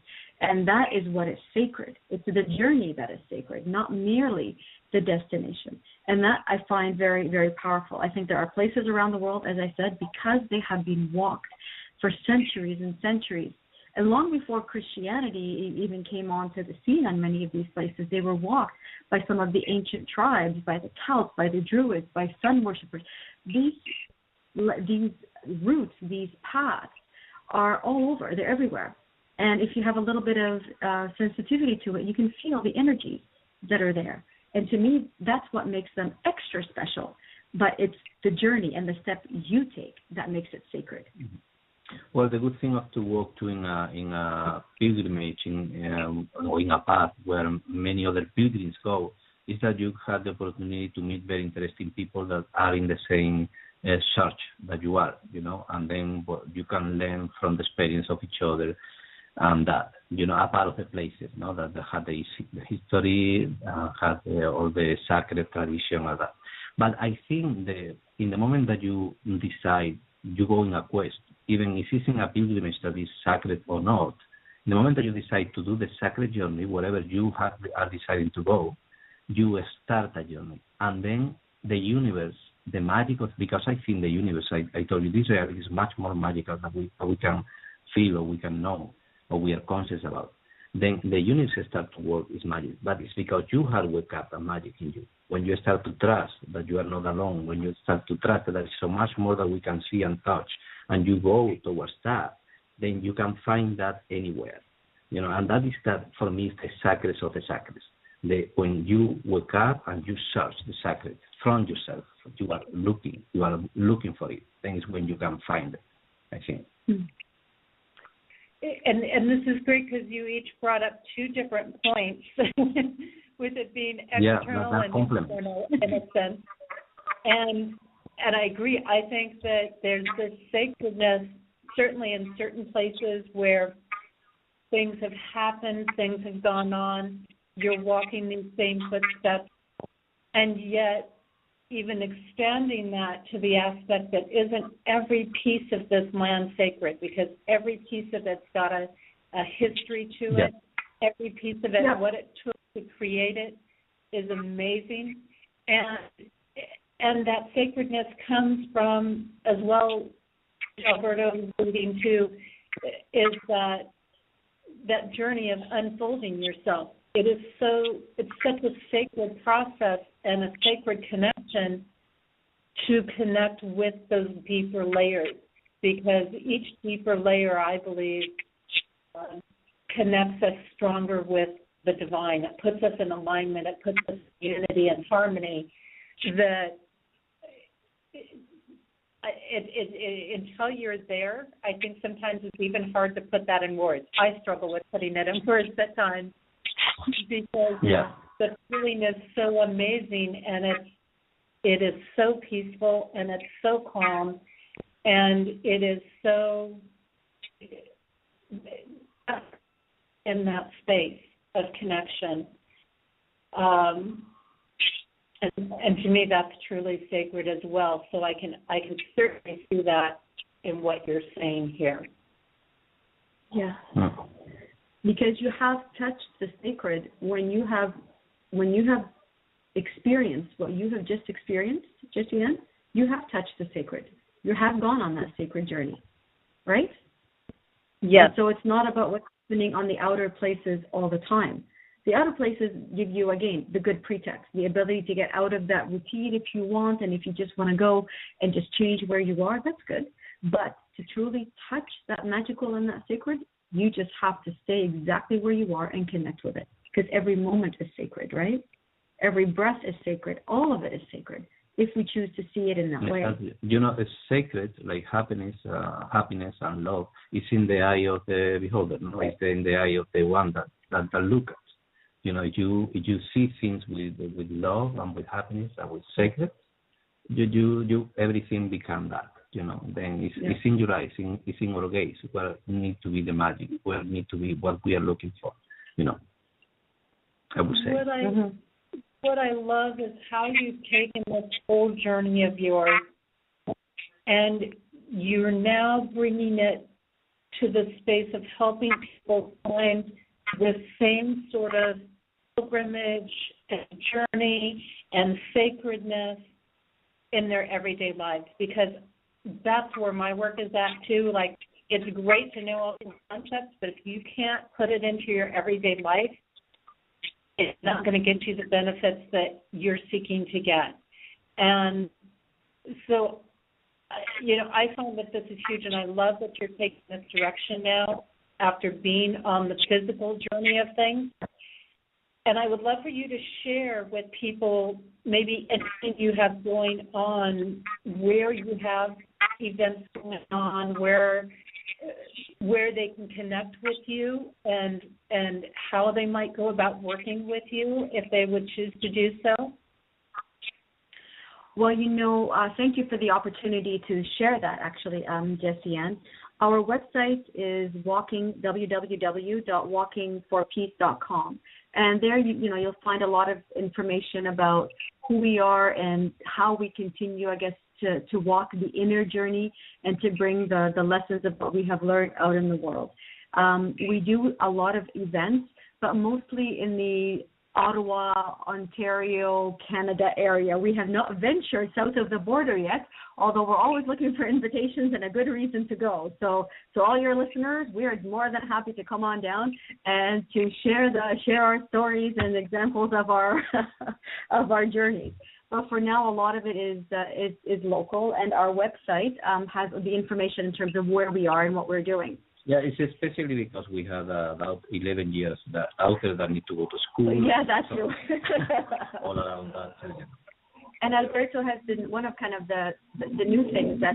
And that is what is sacred. It's the journey that is sacred, not merely the destination. And that I find very, very powerful. I think there are places around the world, as I said, because they have been walked for centuries and centuries. And long before Christianity even came onto the scene on many of these places, they were walked by some of the ancient tribes, by the Celts, by the Druids, by sun worshippers. These routes, these paths are all over. They're everywhere. And if you have a little bit of sensitivity to it, you can feel the energies that are there. And to me, that's what makes them extra special. But it's the journey and the step you take that makes it sacred. Mm-hmm. Well, the good thing of to walk to in a pilgrimage or in a path where many other pilgrims go is that you have the opportunity to meet very interesting people that are in the same search that you are, and then you can learn from the experience of each other. And that, a part of the places, that had the history, had all the sacred tradition and that. But I think in the moment that you decide, you go in a quest, even if it's in a pilgrimage that is sacred or not, in the moment that you decide to do the sacred journey, wherever you are deciding to go, you start a journey. And then the universe, the magic of, because I think the universe, I told you, this is much more magical than we can feel or we can know, or we are conscious about. Then the universe starts to work is magic, but it's because you have woke up a magic in you. When you start to trust that you are not alone, when you start to trust that there is so much more that we can see and touch, and you go towards that, then you can find that anywhere. And that is that, for me, is the sacred of the sacred. When you wake up and you search the sacred from yourself, you are looking for it, then it's when you can find it, I think. Mm-hmm. And this is great because you each brought up two different points, with it being external and internal in a sense. And I agree. I think that there's this sacredness, certainly in certain places where things have happened, things have gone on. you're walking these same footsteps, and yet even expanding that to the aspect that isn't every piece of this land sacred, because every piece of it's got a history to it. Every piece of it, what it took to create it, is amazing. And that sacredness comes from, as well, Alberto is alluding to, is that journey of unfolding yourself. It's such a sacred process and a sacred connection to connect with those deeper layers, because each deeper layer, I believe, connects us stronger with the divine. It puts us in alignment. It puts us in unity and harmony. That until you're there, I think sometimes it's even hard to put that in words. I struggle with putting it in words at times because the feeling is so amazing, and it is so peaceful, and it's so calm, and it is so in that space of connection. And to me, that's truly sacred as well. So I can certainly see that in what you're saying here. Yeah, because you have touched the sacred when you have experienced what you have just experienced, Jessie-Ann. You have touched the sacred. You have gone on that sacred journey, right? Yes. And so it's not about what's happening on the outer places all the time. The outer places give you, again, the good pretext, the ability to get out of that routine if you want, and if you just want to go and just change where you are, that's good. But to truly touch that magical and that sacred, you just have to stay exactly where you are and connect with it, because every moment is sacred, right? Every breath is sacred. All of it is sacred if we choose to see it in that way. It's sacred, like happiness and love is in the eye of the beholder, no? It's in the eye of the one that look at. You see things with love and with happiness and with sacred. You everything becomes that. Then it's in your eyes, it's in our gaze where need to be the magic, where need to be what we are looking for. I would say. What I love is how you've taken this whole journey of yours, and you're now bringing it to the space of helping people find the same sort of pilgrimage and journey and sacredness in their everyday lives, because that's where my work is at too. Like, it's great to know all these concepts, but if you can't put it into your everyday life, it's not going to get you the benefits that you're seeking to get. And so, I find that this is huge, and I love that you're taking this direction now after being on the physical journey of things. And I would love for you to share with people maybe anything you have going on, where you have events going on, where they can connect with you, and how they might go about working with you if they would choose to do so. Well, thank you for the opportunity to share that, actually, Jessie-Ann. Our website is www.walkingforpeace.com. And there, you'll find a lot of information about who we are and how we continue, I guess, to walk the inner journey and to bring the lessons of what we have learned out in the world. We do a lot of events, but mostly in the Ottawa, Ontario, Canada area. We have not ventured south of the border yet, although we're always looking for invitations and a good reason to go. So all your listeners, we are more than happy to come on down and to share our stories and examples of our of our journeys. But for now, a lot of it is local, and our website has the information in terms of where we are and what we're doing. Yeah, it's especially because we have about 11 years out there that need to go to school. Yeah, that's true. All around that. And Alberto has been one of kind of the new things that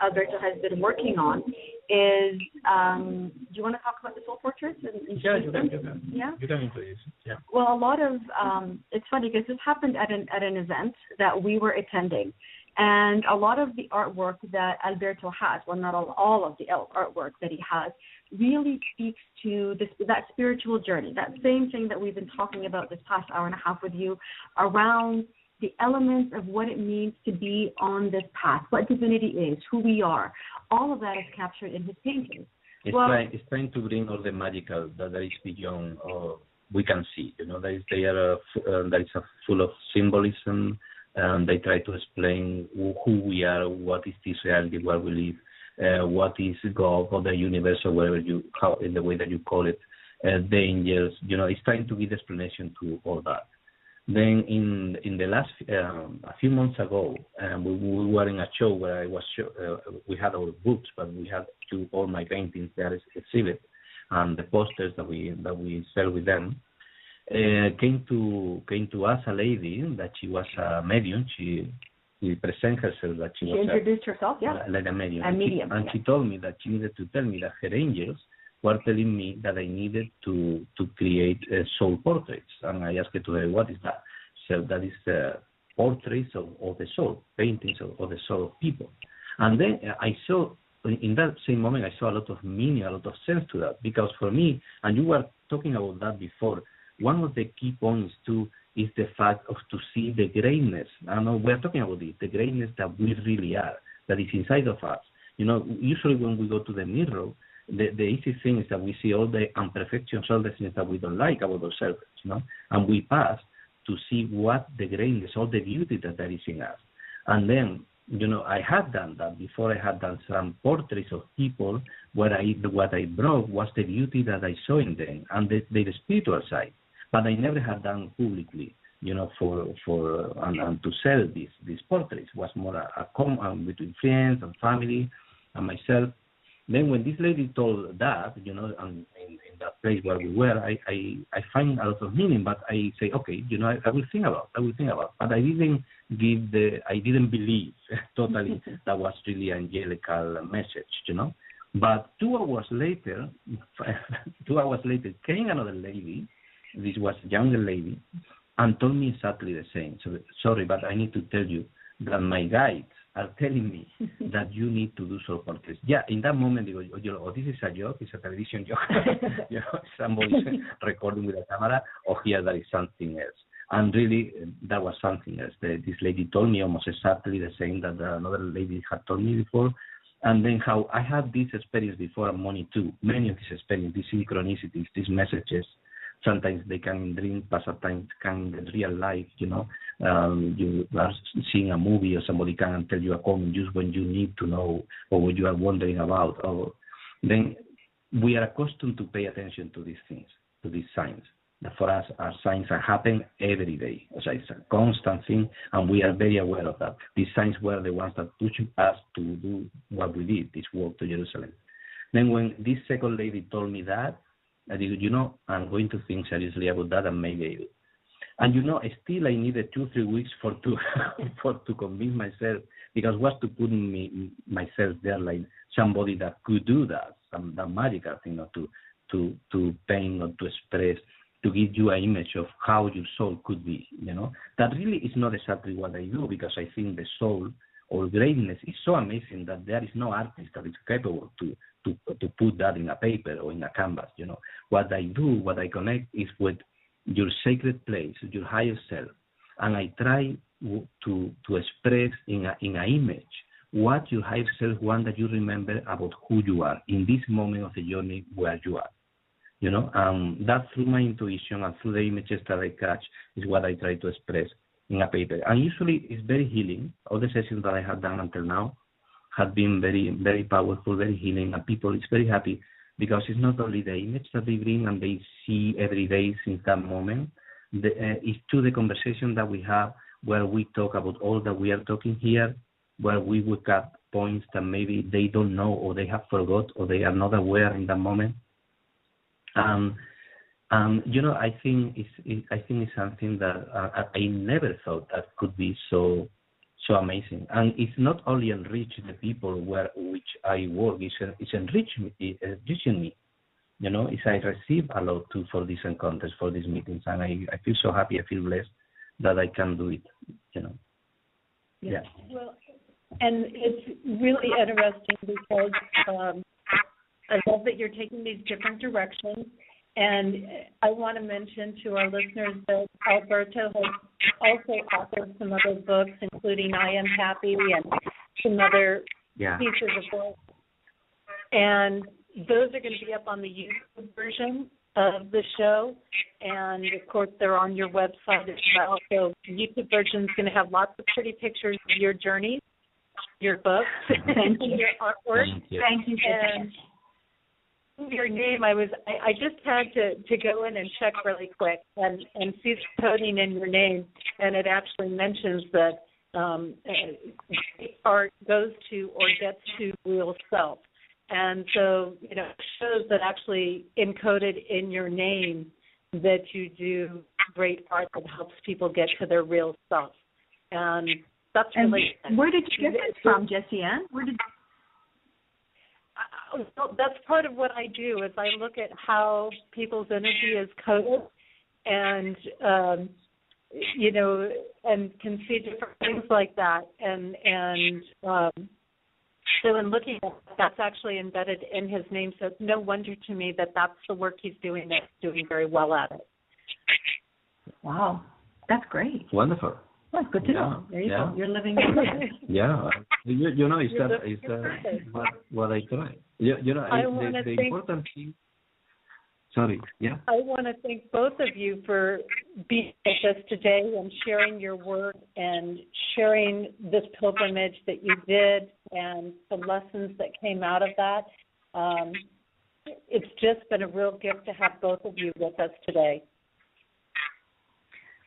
Alberto has been working on is, do you want to talk about the soul portraits? Yeah, you can. Yeah? You can introduce it, yeah. Well, a lot of, it's funny because this happened at an event that we were attending. And a lot of the artwork that Alberto has, well, not all of the artwork that he has, really speaks to that spiritual journey, that same thing that we've been talking about this past hour and a half with you, around the elements of what it means to be on this path, what divinity is, who we are. All of that is captured in his paintings. It's trying to bring all the magical that is beyond we can see. That is full of symbolism. They try to explain who we are, what is this reality where we live, what is God or the universe or whatever in the way that you call it, the angels. It's trying to give explanation to all that. Then in the last a few months ago, we were in a show where I was we had our books, but we had all my paintings there exhibit, and the posters that we sell with them. Came to us a lady that she was a medium. She presented herself that she was introduced herself, like a medium. And she told me that she needed to tell me that her angels were telling me that I needed to create soul portraits. And I asked her to her, what is that? So that is portraits of the soul, paintings of the soul of people. And then I saw, in that same moment, I saw a lot of meaning, a lot of sense to that. Because for me, and you were talking about that before, one of the key points too is the fact of to see the greatness. I know we're talking about this, the greatness that we really are, that is inside of us. Usually when we go to the mirror, the easy thing is that we see all the imperfections, all the things that we don't like about ourselves, and we pass to see what the greatness, all the beauty that there is in us. And then, I had done that before. I had done some portraits of people where what I brought was the beauty that I saw in them and the spiritual side. But I never had done publicly, for to sell these portraits. It was more a common between friends and family and myself. Then when this lady told that, and in that place where we were, I find a lot of meaning. But I say, okay, I will think about. But I didn't believe totally that was really an angelical message, But 2 hours later, came another lady. This was a younger lady, and told me exactly the same. So sorry, but I need to tell you that my guides are telling me that you need to do soul portraits. Yeah, in that moment, this is a joke, it's a television joke. Somebody recording with a camera, or here there is something else. And really, that was something else. This lady told me almost exactly the same that another lady had told me before. And then how I had this experience before at Mony too. Many of these experiences, these synchronicities, these messages, sometimes they come in dreams, but sometimes come in real life, you are seeing a movie or somebody can and tell you a comment just when you need to know or what you are wondering about. Or then we are accustomed to pay attention to these things, to these signs. For us, our signs are happening every day. So it's a constant thing, and we are very aware of that. These signs were the ones that pushed us to do what we did, this walk to Jerusalem. Then when this second lady told me that, I said, I'm going to think seriously about that, and maybe I do. And still I needed 2-3 weeks to convince myself, because was to put myself there like somebody that could do that magical thing, to paint or to express, to give you an image of how your soul could be. That really is not exactly what I do, because I think the soul or greatness is so amazing that there is no artist that is capable to put that in a paper or in a canvas. What I do, what I connect is with your sacred place, your higher self, and I try to express in an image what your higher self wants that you remember about who you are in this moment of the journey where you are. That through my intuition and through the images that I catch is what I try to express in a paper. And usually it's very healing. All the sessions that I have done until now have been very, very powerful, very healing, and people is very happy, because it's not only the image that they bring and they see every day since that moment. It's to the conversation that we have where we talk about all that we are talking here, where we would cut points that maybe they don't know or they have forgot or they are not aware in that moment. I think it's something that I never thought that could be so amazing. And it's not only enriching the people which I work, it's enriching me. It's I receive a lot too for these encounters, for these meetings, and I feel so happy, I feel blessed that I can do it. Yeah. Well, And it's really interesting because I love that you're taking these different directions. And I want to mention to our listeners that Alberto has also authored some other books, including I Am Happy and some other pieces of books. And those are going to be up on the YouTube version of the show. And, of course, they're on your website as well. So the YouTube version is going to have lots of pretty pictures of your journeys, your books, and your artwork. Thank you. And your name, I just had to go in and check really quick and see the coding in your name. And it actually mentions that art goes to or gets to real self. And so, it shows that actually encoded in your name that you do great art that helps people get to their real self. And that's really... And where did you get this from, Jessie Ann? Well, that's part of what I do is I look at how people's energy is coded and, and can see different things like that. And so in looking at that's actually embedded in his name, so it's no wonder to me that that's the work he's doing that's doing very well at it. Wow, that's great. Wonderful. Well, good to know. There you go. You're living your life. Yeah. It's what I try. The important thing. Sorry, yeah. I want to thank both of you for being with us today and sharing your work and sharing this pilgrimage that you did and the lessons that came out of that. It's just been a real gift to have both of you with us today.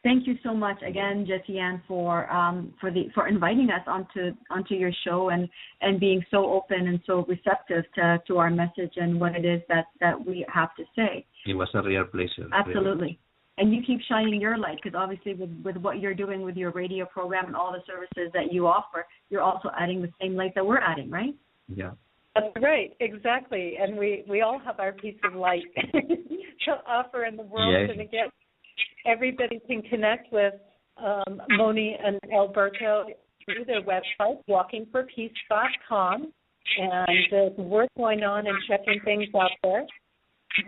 Thank you so much again, Jessie Ann, for inviting us onto your show and being so open and so receptive to our message and what it is that we have to say. It was a real pleasure. Absolutely. Really. And you keep shining your light because obviously with what you're doing with your radio program and all the services that you offer, you're also adding the same light that we're adding, right? Yeah. That's right, exactly. And we all have our piece of light to offer in the world. Yes. And again, everybody can connect with Mony and Alberto through their website, walkingforpeace.com, and it's worth going on and checking things out there.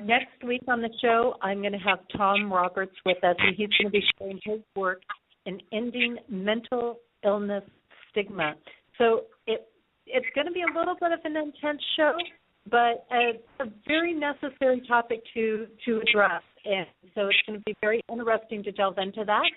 Next week on the show, I'm going to have Tom Roberts with us, and he's going to be sharing his work in ending mental illness stigma. So it's going to be a little bit of an intense show, but it's a very necessary topic to address. And so it's going to be very interesting to delve into that.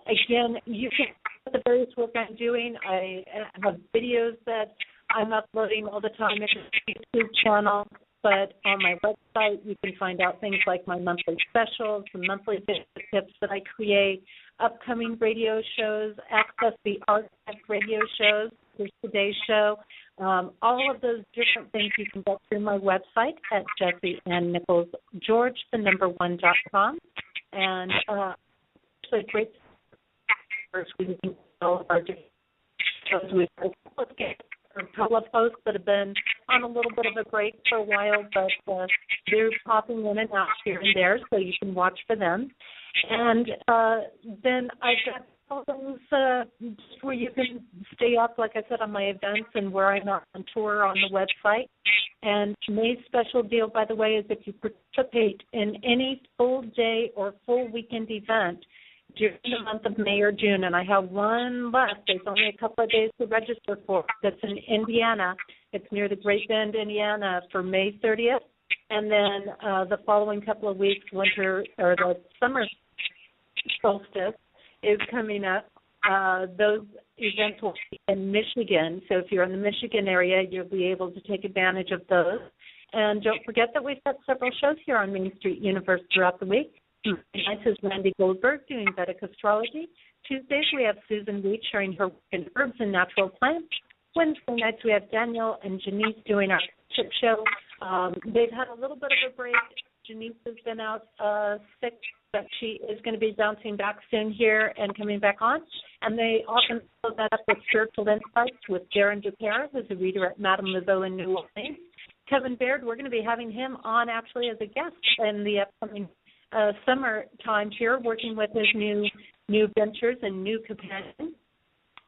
Again, you can see the various work I'm doing. I have videos that I'm uploading all the time at the YouTube channel, but on my website you can find out things like my monthly specials, the monthly tips that I create, upcoming radio shows, access the archived radio shows. There's today's show. All of those different things you can get through my website at Jessie Ann Nichols, George1.com. And it's a great first we can all of our different shows. We've got a couple of hosts that have been on a little bit of a break for a while, but they're popping in and out here and there, so you can watch for them. And then I've got all those where you can stay up, like I said, on my events and where I'm on tour on the website. And May's special deal, by the way, is if you participate in any full day or full weekend event during the month of May or June, and I have one left. There's only a couple of days to register for. That's in Indiana. It's near the Great Bend, Indiana, for May 30th. And then the following couple of weeks, winter or the summer solstice is coming up. Those events will be in Michigan. So if you're in the Michigan area, you'll be able to take advantage of those. And don't forget that we've got several shows here on Main Street Universe throughout the week. Tonight is Randy Goldberg doing Vedic astrology. Tuesdays we have Susan Wheat sharing her work in herbs and natural plants. Wednesday nights we have Danielle and Janice doing our chip show. They've had a little bit of a break. Janice has been out sick, but she is going to be bouncing back soon here and coming back on. And they often follow that up with Spiritual Insights with Darren Dupera, who's a reader at Madame Laveau in New Orleans. Kevin Baird, we're going to be having him on actually as a guest in the upcoming summer time here, working with his new ventures and new companions.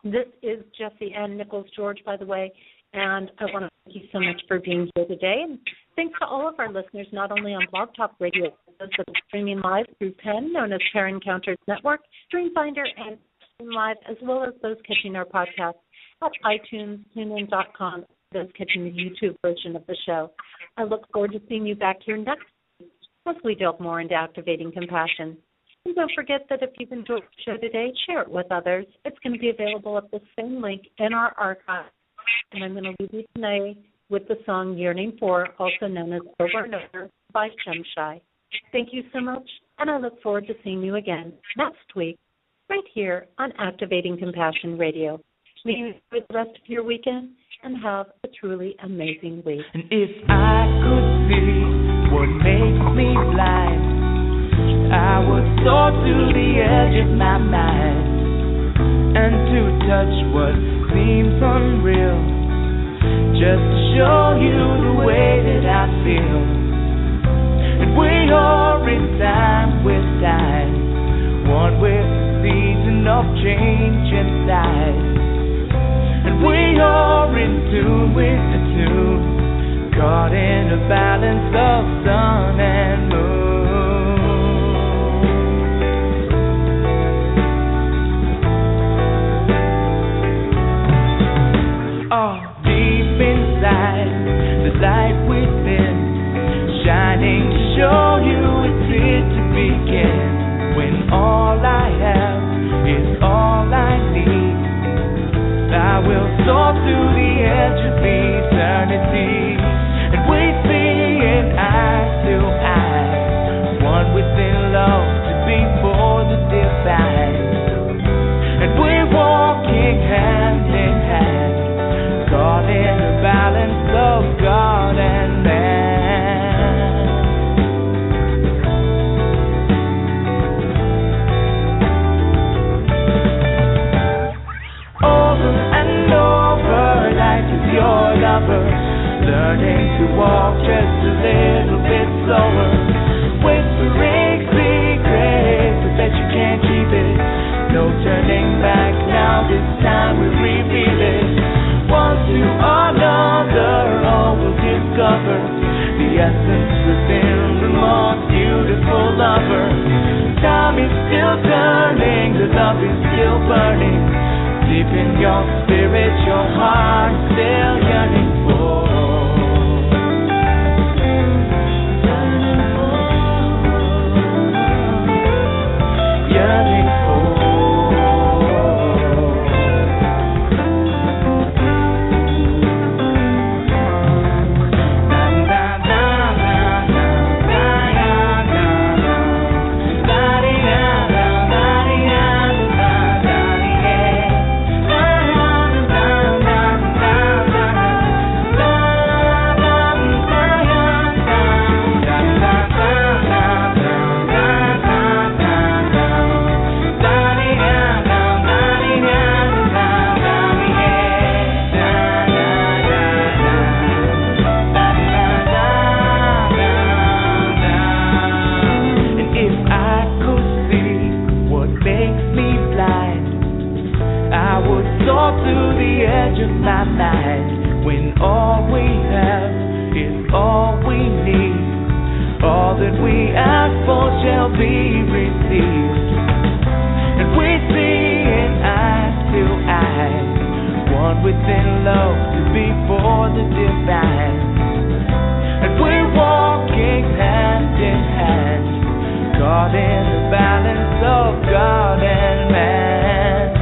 This is Jesse and Nichols George, by the way, and I want to thank you so much for being here today. And thanks to all of our listeners, not only on Blog Talk Radio, but streaming live through PEN, known as Pair Encounters Network, Streamfinder, and Stream Live, as well as those catching our podcast at iTunes, TuneIn.com, those catching the YouTube version of the show. I look forward to seeing you back here next week as we delve more into activating compassion. And don't forget that if you've enjoyed the show today, share it with others. It's going to be available at the same link in our archive. And I'm going to leave you tonight with the song Yearning For, also known as Over and Over by Shemshai. Thank you so much, and I look forward to seeing you again next week, right here on Activating Compassion Radio. May you enjoy the rest of your weekend and have a truly amazing week. And if I could see what makes me blind, I would soar to the edge of my mind and to touch what seems unreal, just to show you the way that I feel. And we are in time with time, one with the season of change inside. And we are in tune with the tune, caught in a balance of sun and moon. Deep inside, the light within, shining to show you it's here to begin. When all I have is all I need, I will soar to the edge of eternity. And we see it eye to eye, one within love to be for the divine. And we're walking hand in hand, caught in the balance of God and man. Over and over, life is your lover, learning to walk just a little bit slower, whispering secrets, but that you can't keep it. No turning back now, this time we reveal it. One to another, all will discover the essence within the most beautiful lover. Time is still turning, the love is still burning. Deep in your spirit, your heart still yearning for. Yearning for. Within love to be for the divine. And we're walking hand in hand, caught in the balance of God and man.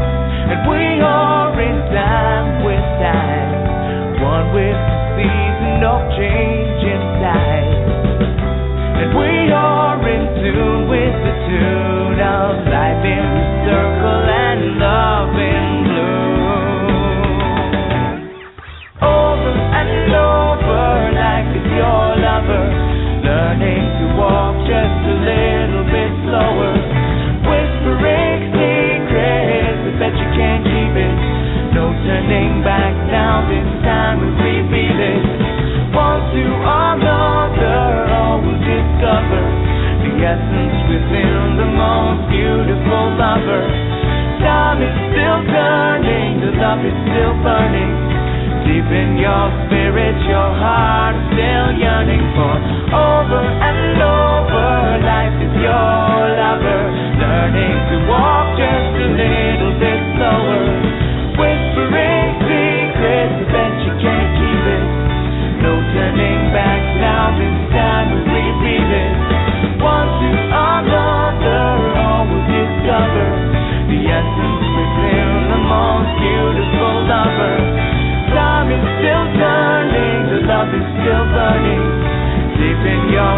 And we are in time with time, one with the season of change inside. And we are in tune with the tune of life in the circle and love in bloom. Over and in your spirit, your heart is still yearning for. Over and over, life is your lover, learning to walk just a little bit slower, whispering secrets, but you can't keep it. No turning back now, this time we repeat it. One to another, all will discover the essence within the most beautiful lover. Time is still turning, the love is still burning, deep in your